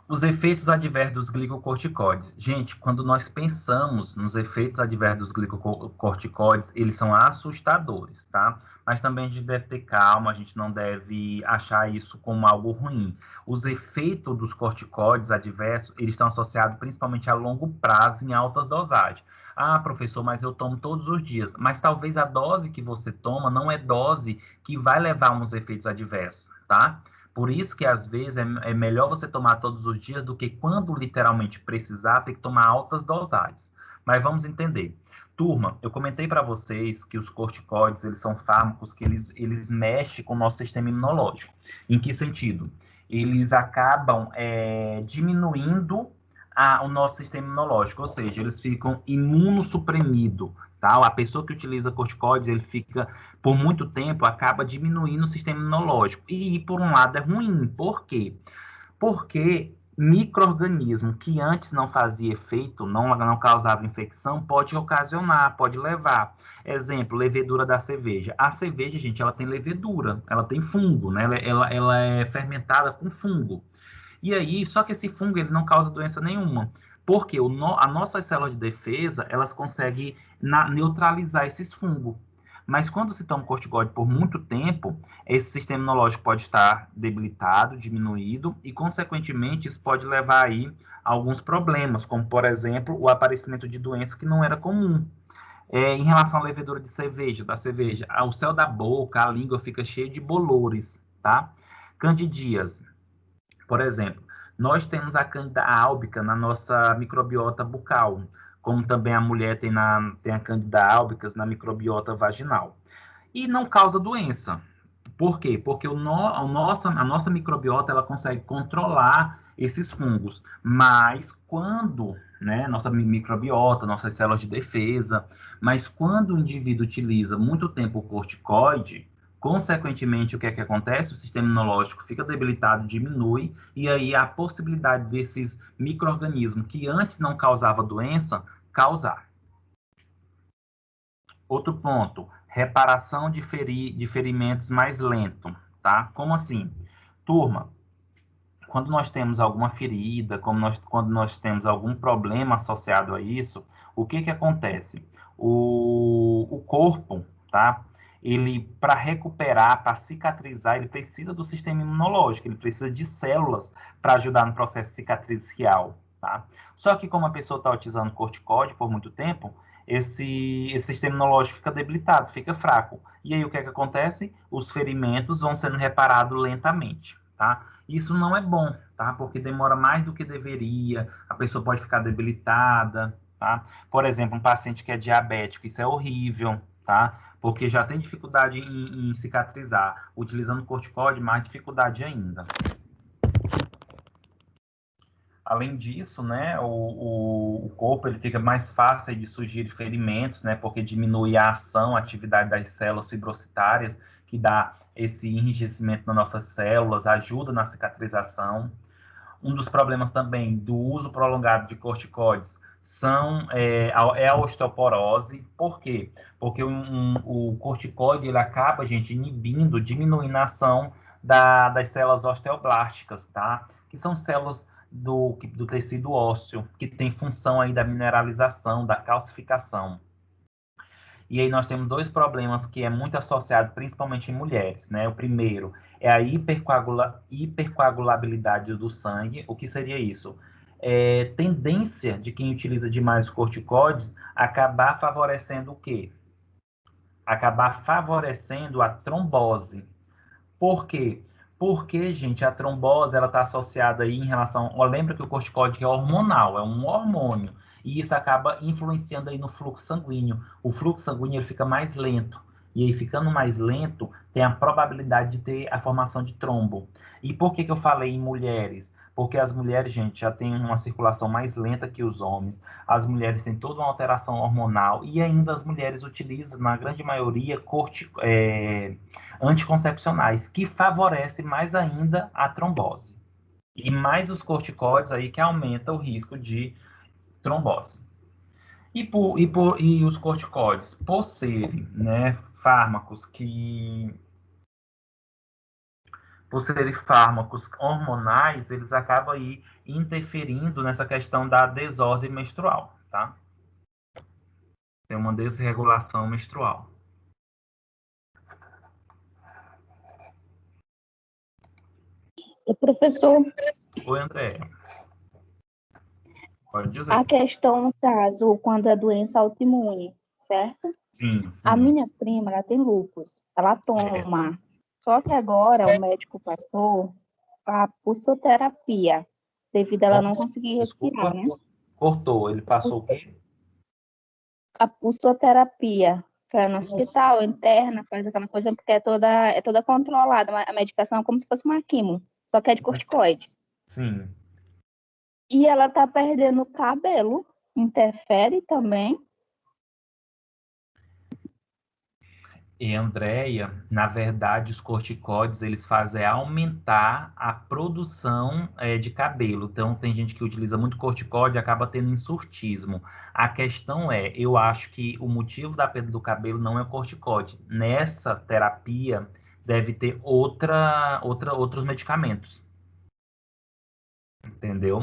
Os efeitos adversos dos glicocorticoides. Gente, quando nós pensamos nos efeitos adversos dos glicocorticoides, eles são assustadores, tá? Mas também a gente deve ter calma, a gente não deve achar isso como algo ruim. Os efeitos dos corticoides adversos, eles estão associados principalmente a longo prazo em altas dosagens. Ah, professor, mas eu tomo todos os dias. Mas talvez a dose que você toma não é dose que vai levar a uns efeitos adversos, tá? Por isso que, às vezes, é melhor você tomar todos os dias do que quando literalmente precisar, ter que tomar altas dosagens. Mas vamos entender. Turma, eu comentei para vocês que os corticoides, eles são fármacos que eles mexem com o nosso sistema imunológico. Em que sentido? Eles acabam diminuindo o nosso sistema imunológico, ou seja, eles ficam imunossuprimidos. Tá? A pessoa que utiliza corticoides, ele fica, por muito tempo, acaba diminuindo o sistema imunológico. E, por um lado, é ruim. Por quê? Porque micro-organismo que antes não fazia efeito, não causava infecção, pode ocasionar, pode levar. Exemplo, levedura da cerveja. A cerveja, gente, ela tem levedura, ela tem fungo, né? Ela é fermentada com fungo. E aí, só que esse fungo ele não causa doença nenhuma. Porque a nossa célula de defesa, elas conseguem neutralizar esses fungos. Mas quando se toma corticoide por muito tempo, esse sistema imunológico pode estar debilitado, diminuído, e, consequentemente, isso pode levar aí a alguns problemas, como, por exemplo, o aparecimento de doenças que não era comum. Em relação à levedura de cerveja, o céu da boca, a língua fica cheia de bolores, tá? Candidíase. Por exemplo, nós temos a Cândida álbica na nossa microbiota bucal, como também a mulher tem a Cândida albicans na microbiota vaginal. E não causa doença. Por quê? Porque a nossa microbiota ela consegue controlar esses fungos. Mas quando, né, nossa microbiota, nossas células de defesa, mas quando o indivíduo utiliza muito tempo o corticoide, consequentemente, o que é que acontece? O sistema imunológico fica debilitado, diminui, e aí a possibilidade desses micro-organismos que antes não causava doença, causar. Outro ponto, reparação de ferimentos mais lento, tá? Como assim? Turma, quando nós temos alguma ferida, quando nós temos algum problema associado a isso, o que que acontece? O corpo, tá? Ele, para recuperar, para cicatrizar, ele precisa do sistema imunológico, ele precisa de células para ajudar no processo cicatricial, tá? Só que como a pessoa está utilizando corticóide por muito tempo, esse sistema imunológico fica debilitado, fica fraco. E aí o que é que acontece? Os ferimentos vão sendo reparados lentamente, tá? Isso não é bom, tá? Porque demora mais do que deveria, a pessoa pode ficar debilitada, tá? Por exemplo, um paciente que é diabético, isso é horrível, tá? Porque já tem dificuldade em cicatrizar. Utilizando corticóide, mais dificuldade ainda. Além disso, né, o corpo ele fica mais fácil de surgir ferimentos, né, porque diminui a ação, a atividade das células fibrocitárias, que dá esse enrijecimento nas nossas células, ajuda na cicatrização. Um dos problemas também do uso prolongado de corticoides é a osteoporose. Por quê? Porque o corticoide ele acaba, gente, diminuindo a ação das células osteoblásticas, tá? Que são células do tecido ósseo, que tem função aí da mineralização, da calcificação. E aí nós temos dois problemas que é muito associado principalmente em mulheres, né? O primeiro é a hipercoagulabilidade do sangue. O que seria isso? Tendência de quem utiliza demais os corticoides acabar favorecendo o quê? Acabar favorecendo a trombose. Por quê? Porque, gente, a trombose ela está associada aí em relação. Lembra que o corticoide é hormonal, é um hormônio, e isso acaba influenciando aí no fluxo sanguíneo. O fluxo sanguíneo ele fica mais lento. E aí, ficando mais lento, tem a probabilidade de ter a formação de trombo. E por que eu falei em mulheres? Porque as mulheres, gente, já têm uma circulação mais lenta que os homens. As mulheres têm toda uma alteração hormonal. E ainda as mulheres utilizam, na grande maioria, anticoncepcionais, que favorece mais ainda a trombose. E mais os corticoides aí que aumenta o risco de trombose. E os corticoides, por serem, né, fármacos que por serem fármacos hormonais, eles acabam aí interferindo nessa questão da desordem menstrual, tá? Tem uma desregulação menstrual. O professor, Oi, André. Pode dizer. a questão, no caso, quando é doença autoimune, certo? Sim, A sim. minha prima, ela tem lúpus, ela Certo. toma. Só que agora o médico passou a pulsoterapia, devido a ela não conseguir respirar, Desculpa, né? cortou. Ele passou o quê? A pulsoterapia, que é no hospital, interna, faz aquela coisa, porque é toda controlada. A medicação é como se fosse uma quimo, só que é de corticoide. Sim. E ela tá perdendo o cabelo, interfere também. E Andréia, na verdade, os corticoides eles fazem aumentar a produção de cabelo. Então, tem gente que utiliza muito corticoide e acaba tendo insurtismo. A questão é, eu acho que o motivo da perda do cabelo não é o corticoide. Nessa terapia, deve ter outros medicamentos. Entendeu?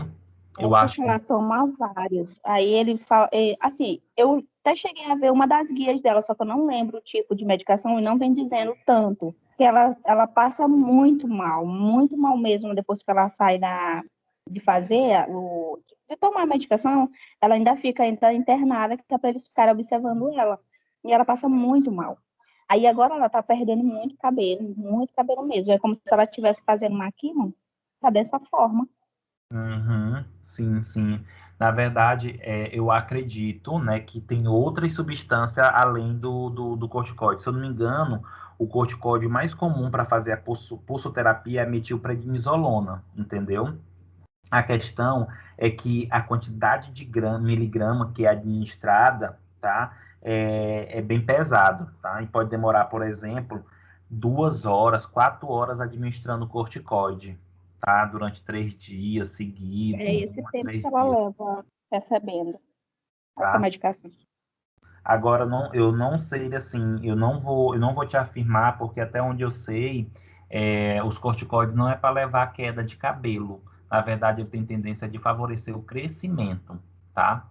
É Eu acho porque que. ela toma vários. Aí ele fala, assim, eu até cheguei a ver uma das guias dela, só que eu não lembro o tipo de medicação e não vem dizendo tanto. Que ela passa muito mal mesmo depois que ela sai de fazer, de tomar a medicação, ela ainda fica internada, que é para eles ficarem observando ela. E ela passa muito mal. Aí agora ela tá perdendo muito cabelo mesmo. É como se ela estivesse fazendo uma quimio, tá dessa forma. Uhum, sim, sim. Na verdade, eu acredito, né, que tem outras substâncias além do corticoide. Se eu não me engano, o corticoide mais comum para fazer a pulsoterapia é a metilprednisolona, entendeu? A questão é que a quantidade de miligrama que é administrada, tá, é bem pesado, tá? E pode demorar, por exemplo, 2 horas, 4 horas administrando corticoide, tá? Durante 3 dias seguidos, É esse tempo que 3 ela dias, leva recebendo essa tá? medicação. Agora, eu não sei, assim, eu não vou te afirmar, porque até onde eu sei, os corticoides não é para levar a queda de cabelo. Na verdade, ele tem tendência de favorecer o crescimento, tá?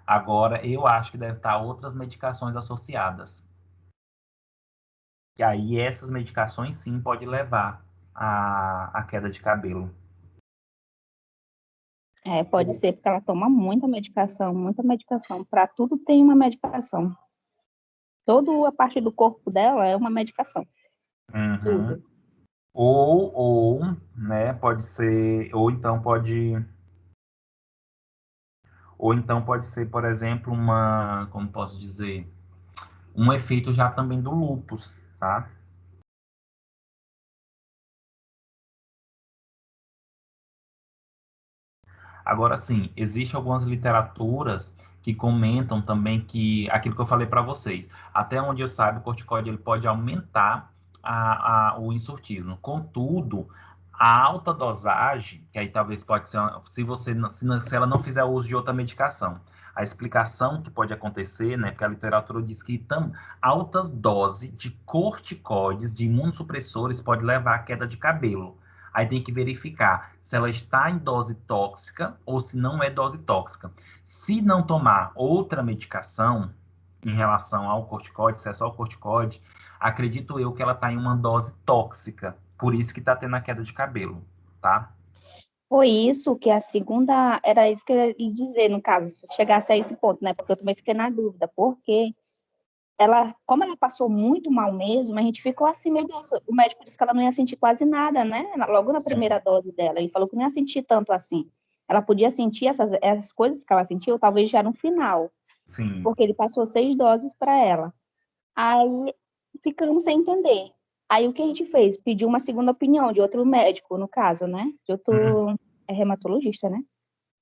Agora, eu acho que deve estar outras medicações associadas. Que aí essas medicações sim pode levar a queda de cabelo. Pode ser porque ela toma muita medicação, muita medicação. Para tudo tem uma medicação. Toda a parte do corpo dela é uma medicação. Uhum. Tudo. Né, pode ser, ou então pode ser, por exemplo, como posso dizer, um efeito já também do lúpus, tá? Agora sim, existem algumas literaturas que comentam também que aquilo que eu falei para vocês, até onde eu saiba, o corticoide ele pode aumentar o insurtismo. Contudo, a alta dosagem, que aí talvez pode ser, se você se ela não fizer uso de outra medicação, a explicação que pode acontecer, né, porque a literatura diz que altas doses de corticoides, de imunossupressores, pode levar à queda de cabelo. Aí tem que verificar se ela está em dose tóxica ou se não é dose tóxica. Se não tomar outra medicação em relação ao corticoide, se é só o corticoide, acredito eu que ela está em uma dose tóxica. Por isso que está tendo a queda de cabelo, tá? Foi isso que a segunda, era isso que eu ia dizer, no caso, se chegasse a esse ponto, né? Porque eu também fiquei na dúvida, porque como ela passou muito mal mesmo, a gente ficou assim, meu Deus, o médico disse que ela não ia sentir quase nada, né? Logo na Sim. primeira dose dela, ele falou que não ia sentir tanto assim. Ela podia sentir essas coisas que ela sentiu, talvez já no final, Sim. porque ele passou 6 doses para ela. Aí ficamos sem entender. Aí o que a gente fez? Pediu uma segunda opinião de outro médico, no caso, né? De Uhum. outro reumatologista, né?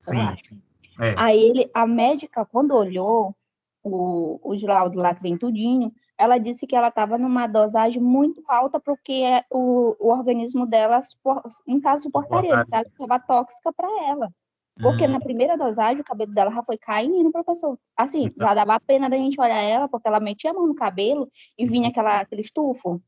Eu Sim, acho. sim. É. Aí a médica, quando olhou os laudos lá que vem tudinho, ela disse que ela estava numa dosagem muito alta porque o organismo dela, no caso, suportaria, no Suportaria. caso, estava tóxica para ela. Porque Hum, na primeira dosagem, o cabelo dela já foi caindo, professor. Assim, então, já dava a pena da gente olhar ela, porque ela metia a mão no cabelo e vinha aquele estufo.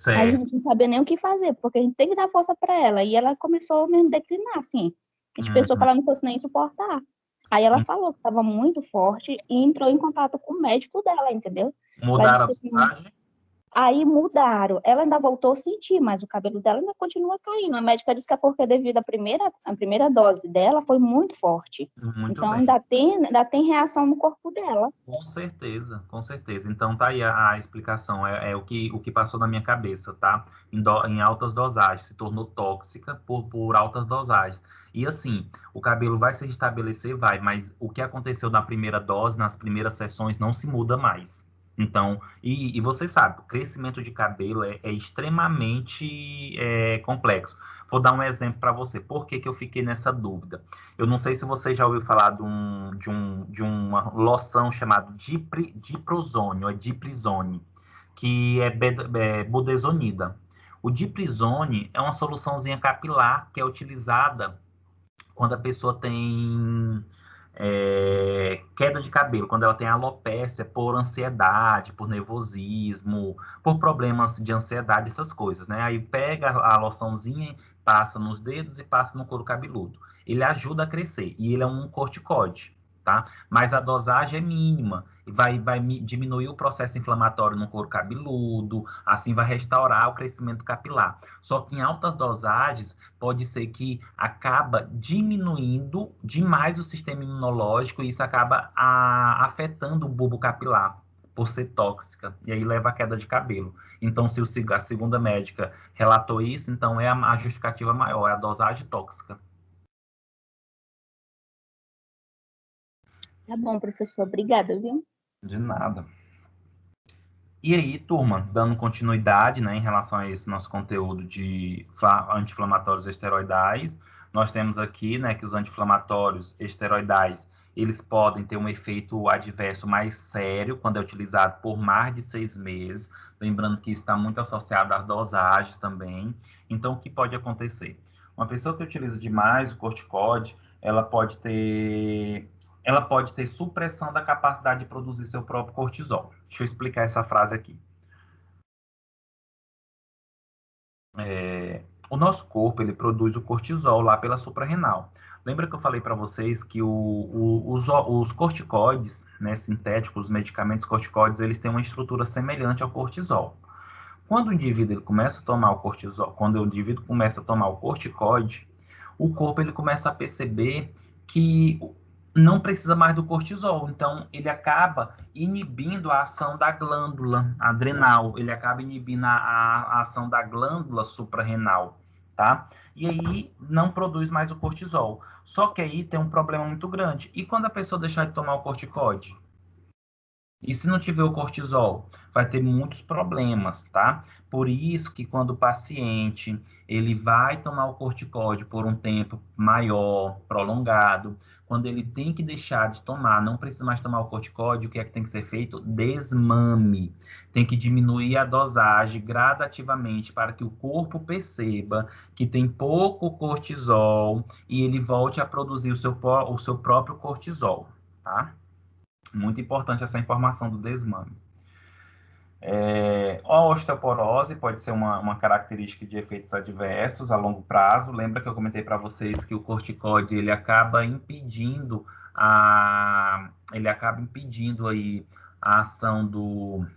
Aí a Certo. gente não sabia nem o que fazer, porque a gente tem que dar força para ela. E ela começou mesmo a declinar, assim. A gente pensou que Uhum. ela não fosse nem suportar. Aí ela falou que estava muito forte e entrou em contato com o médico dela, entendeu? Ela disse Mudaram a que assim, dosagem? aí mudaram. Ela ainda voltou a sentir, mas o cabelo dela ainda continua caindo. A médica disse que é porque devido à primeira dose dela foi muito forte. Muito Então bem. ainda tem reação no corpo dela. Com certeza, com certeza. Então tá aí a explicação, é o que passou na minha cabeça, tá? Em altas dosagens, se tornou tóxica por altas dosagens. E assim, o cabelo vai se restabelecer, vai, mas o que aconteceu na primeira dose, nas primeiras sessões, não se muda mais. Então, e você sabe, o crescimento de cabelo é extremamente complexo. Vou dar um exemplo para você. Por que que eu fiquei nessa dúvida? Eu não sei se você já ouviu falar de uma loção chamada diprozônio, é diprizone, que é budesonida. O diprizone é uma soluçãozinha capilar que é utilizada quando a pessoa tem queda de cabelo, quando ela tem alopécia por ansiedade, por nervosismo, por problemas de ansiedade, essas coisas, né? Aí pega a loçãozinha, passa nos dedos e passa no couro cabeludo. Ele ajuda a crescer e ele é um corticoide, tá? Mas a dosagem é mínima, vai diminuir o processo inflamatório no couro cabeludo, assim vai restaurar o crescimento capilar. Só que em altas dosagens pode ser que acaba diminuindo demais o sistema imunológico e isso acaba afetando o bulbo capilar por ser tóxica e aí leva à queda de cabelo. Então, se a segunda médica relatou isso, então é a justificativa maior, é a dosagem tóxica. Tá bom, professor. Obrigada, viu? De nada. E aí, turma, dando continuidade, né, em relação a esse nosso conteúdo de anti-inflamatórios esteroidais, nós temos aqui, né, que os anti-inflamatórios esteroidais, eles podem ter um efeito adverso mais sério quando é utilizado por mais de 6 meses, lembrando que isso está muito associado às dosagens também. Então, o que pode acontecer? Uma pessoa que utiliza demais o corticóide, ela pode ter supressão da capacidade de produzir seu próprio cortisol. Deixa eu explicar essa frase aqui. O nosso corpo, ele produz o cortisol lá pela suprarrenal. Lembra que eu falei para vocês que os corticoides, né, sintéticos, os medicamentos corticoides, eles têm uma estrutura semelhante ao cortisol. Quando o indivíduo ele começa a tomar o cortisol, quando o indivíduo começa a tomar o corticoide, o corpo ele começa a perceber que não precisa mais do cortisol, então ele acaba inibindo a ação da glândula adrenal, ele acaba inibindo a ação da glândula suprarrenal, tá? E aí não produz mais o cortisol. Só que aí tem um problema muito grande. E quando a pessoa deixar de tomar o corticoide? E se não tiver o cortisol, vai ter muitos problemas, tá? Por isso que quando o paciente ele vai tomar o corticóide por um tempo maior, prolongado, quando ele tem que deixar de tomar, não precisa mais tomar o corticóide, o que é que tem que ser feito? Desmame. Tem que diminuir a dosagem gradativamente para que o corpo perceba que tem pouco cortisol e ele volte a produzir o seu próprio cortisol, tá? Muito importante essa informação do desmame. A osteoporose pode ser uma característica de efeitos adversos a longo prazo. Lembra que eu comentei para vocês que o corticoide ele acaba impedindo aí a ação dos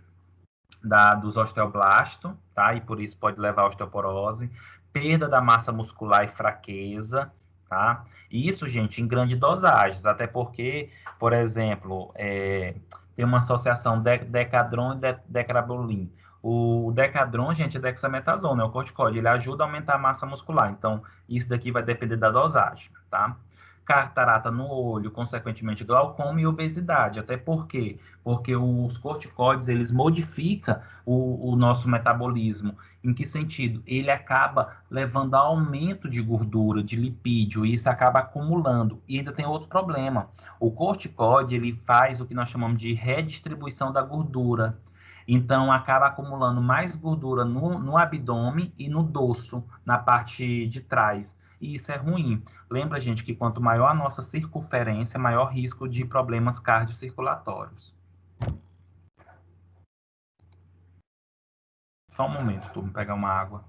osteoblastos, tá? E por isso pode levar a osteoporose, perda da massa muscular e fraqueza, tá? E isso, gente, em grandes dosagens, até porque, por exemplo, tem uma associação decadron e decabolin. O decadron, gente, é dexametasona, é o corticoide, ele ajuda a aumentar a massa muscular. Então, isso daqui vai depender da dosagem, tá? Catarata no olho, consequentemente glaucoma e obesidade. Até porque porque os corticoides eles modificam o nosso metabolismo. Em que sentido? Ele acaba levando a aumento de gordura, de lipídio, e isso acaba acumulando. E ainda tem outro problema. O corticoide ele faz o que nós chamamos de redistribuição da gordura. Então, acaba acumulando mais gordura no abdômen e no dorso, na parte de trás. E isso é ruim. Lembra, gente, que quanto maior a nossa circunferência, maior risco de problemas cardiocirculatórios. Só um momento, turma, pegar uma água.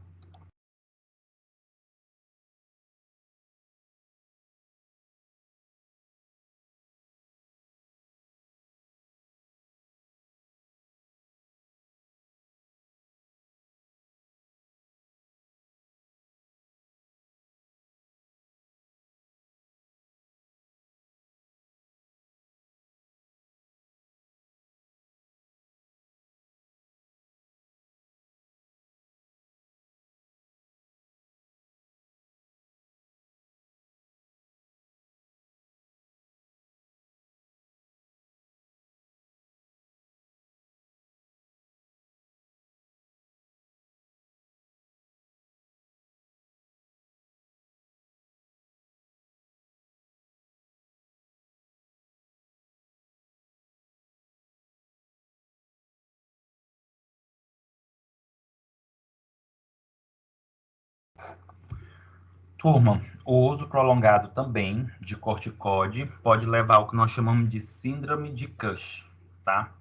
Turma, o uso prolongado também de corticóide pode levar ao que nós chamamos de síndrome de Cush, tá?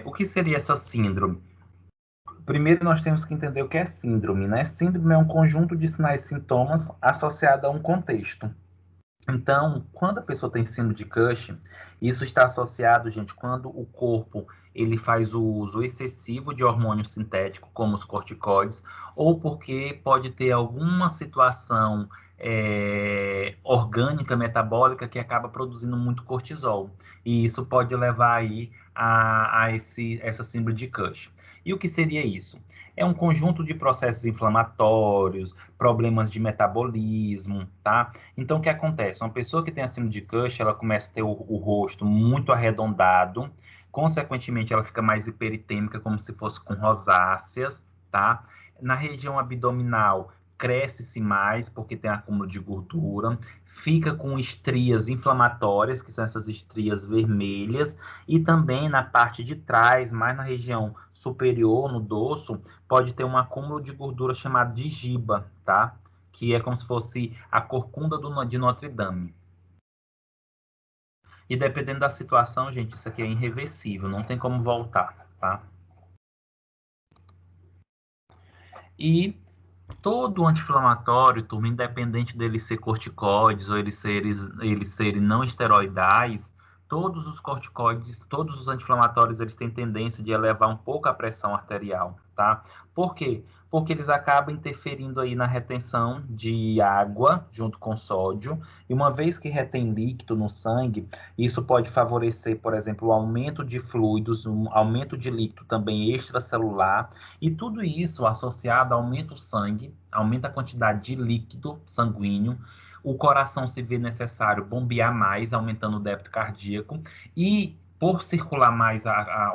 O que seria essa síndrome? Primeiro, nós temos que entender o que é síndrome, né? Síndrome é um conjunto de sinais e sintomas associado a um contexto. Então, quando a pessoa tem síndrome de Cushing, isso está associado, gente, quando o corpo ele faz o uso excessivo de hormônio sintético, como os corticoides, ou porque pode ter alguma situação orgânica, metabólica, que acaba produzindo muito cortisol. E isso pode levar aí a essa síndrome de Cushing. E o que seria isso? É um conjunto de processos inflamatórios, problemas de metabolismo, tá? Então, o que acontece? Uma pessoa que tem a síndrome de Cushing, ela começa a ter o rosto muito arredondado, consequentemente, ela fica mais hiperitêmica, como se fosse com rosáceas, tá? Na região abdominal, cresce-se mais, porque tem acúmulo de gordura, fica com estrias inflamatórias, que são essas estrias vermelhas, e também na parte de trás, mais na região superior, no dorso, pode ter um acúmulo de gordura chamado de giba, tá? Que é como se fosse a corcunda de Notre Dame. E dependendo da situação, gente, isso aqui é irreversível, não tem como voltar, tá? E todo anti-inflamatório, turma, independente dele ser corticoides ou eles serem não esteroidais, todos os corticoides, todos os anti-inflamatórios, eles têm tendência de elevar um pouco a pressão arterial, tá? Por quê? Porque eles acabam interferindo aí na retenção de água junto com sódio, e uma vez que retém líquido no sangue, isso pode favorecer, por exemplo, o aumento de fluidos, um aumento de líquido também extracelular, e tudo isso associado aumenta o sangue, aumenta a quantidade de líquido sanguíneo, o coração se vê necessário bombear mais, aumentando o débito cardíaco, e por circular mais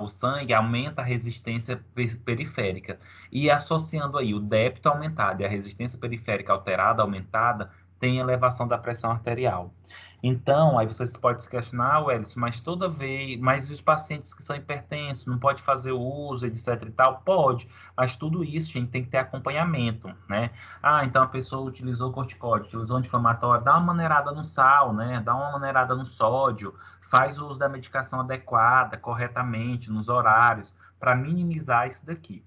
o sangue, aumenta a resistência periférica. E associando aí o débito aumentado e a resistência periférica alterada, aumentada, tem elevação da pressão arterial. Então, aí vocês podem se questionar, Wellington, mas toda vez, mas os pacientes que são hipertensos, não pode fazer o uso, etc e tal? Pode, mas tudo isso, gente, tem que ter acompanhamento, né? Ah, então a pessoa utilizou corticóide, utilizou anti-inflamatório, dá uma maneirada no sal, né? Dá uma maneirada no sódio, faz o uso da medicação adequada, corretamente, nos horários, para minimizar isso daqui.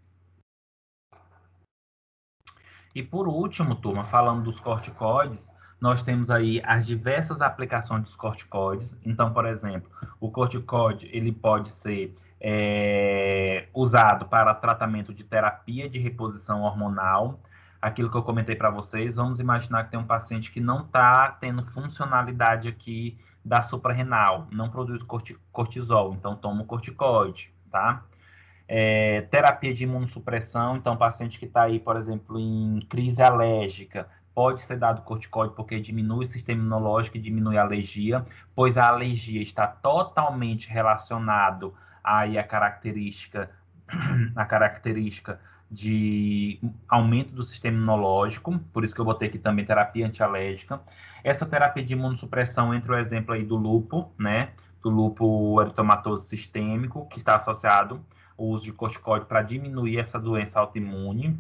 E por último, turma, falando dos corticoides, nós temos aí as diversas aplicações dos corticoides. Então, por exemplo, o corticoide ele pode ser usado para tratamento de terapia de reposição hormonal. Aquilo que eu comentei para vocês, vamos imaginar que tem um paciente que não está tendo funcionalidade aqui da suprarrenal, não produz cortisol, então toma o corticoide, tá? Terapia de imunossupressão, então paciente que está aí, por exemplo, em crise alérgica, pode ser dado corticoide porque diminui o sistema imunológico e diminui a alergia, pois a alergia está totalmente relacionado aí a característica de aumento do sistema imunológico, por isso que eu botei aqui também terapia antialérgica. Essa terapia de imunossupressão entra o exemplo aí do lúpus, né? Do lúpus eritematoso sistêmico, que está associado o uso de corticoide para diminuir essa doença autoimune.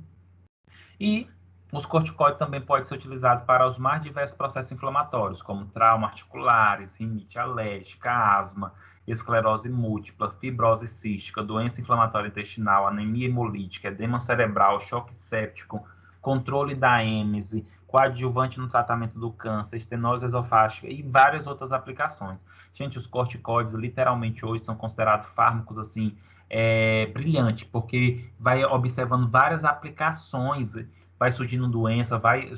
E os corticoides também podem ser utilizados para os mais diversos processos inflamatórios, como trauma articulares, rinite alérgica, asma. esclerose múltipla, fibrose cística, doença inflamatória intestinal, anemia hemolítica, edema cerebral, choque séptico, controle da êmese, coadjuvante no tratamento do câncer, estenose esofágica e várias outras aplicações. Gente, os corticoides, literalmente, hoje são considerados fármacos, assim, brilhantes, porque vai observando várias aplicações, vai surgindo doença, vai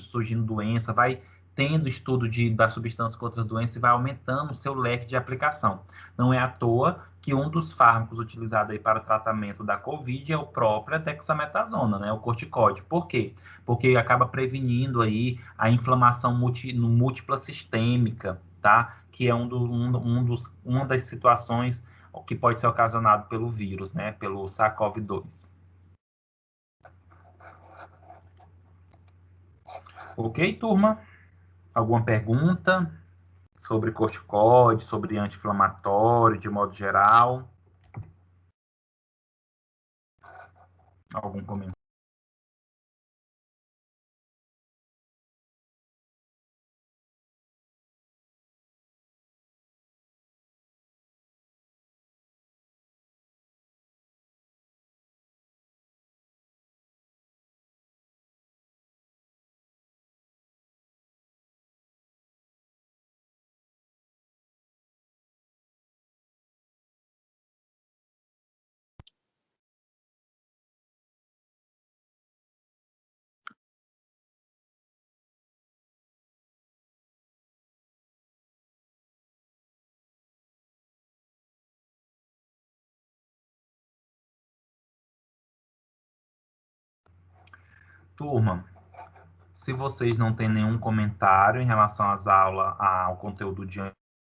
tendo estudo da substância com outras doenças e vai aumentando o seu leque de aplicação. Não é à toa que um dos fármacos utilizados aí para o tratamento da COVID é o próprio dexametasona, né, o corticoide. Por quê? Porque acaba prevenindo aí a inflamação múltipla sistêmica, tá? Que é uma das situações que pode ser ocasionado pelo vírus, né, pelo SARS-CoV-2. Ok, turma? Alguma pergunta sobre corticoide, sobre anti-inflamatório, de modo geral? Algum comentário? Turma, se vocês não têm nenhum comentário em relação às aulas, ao conteúdo de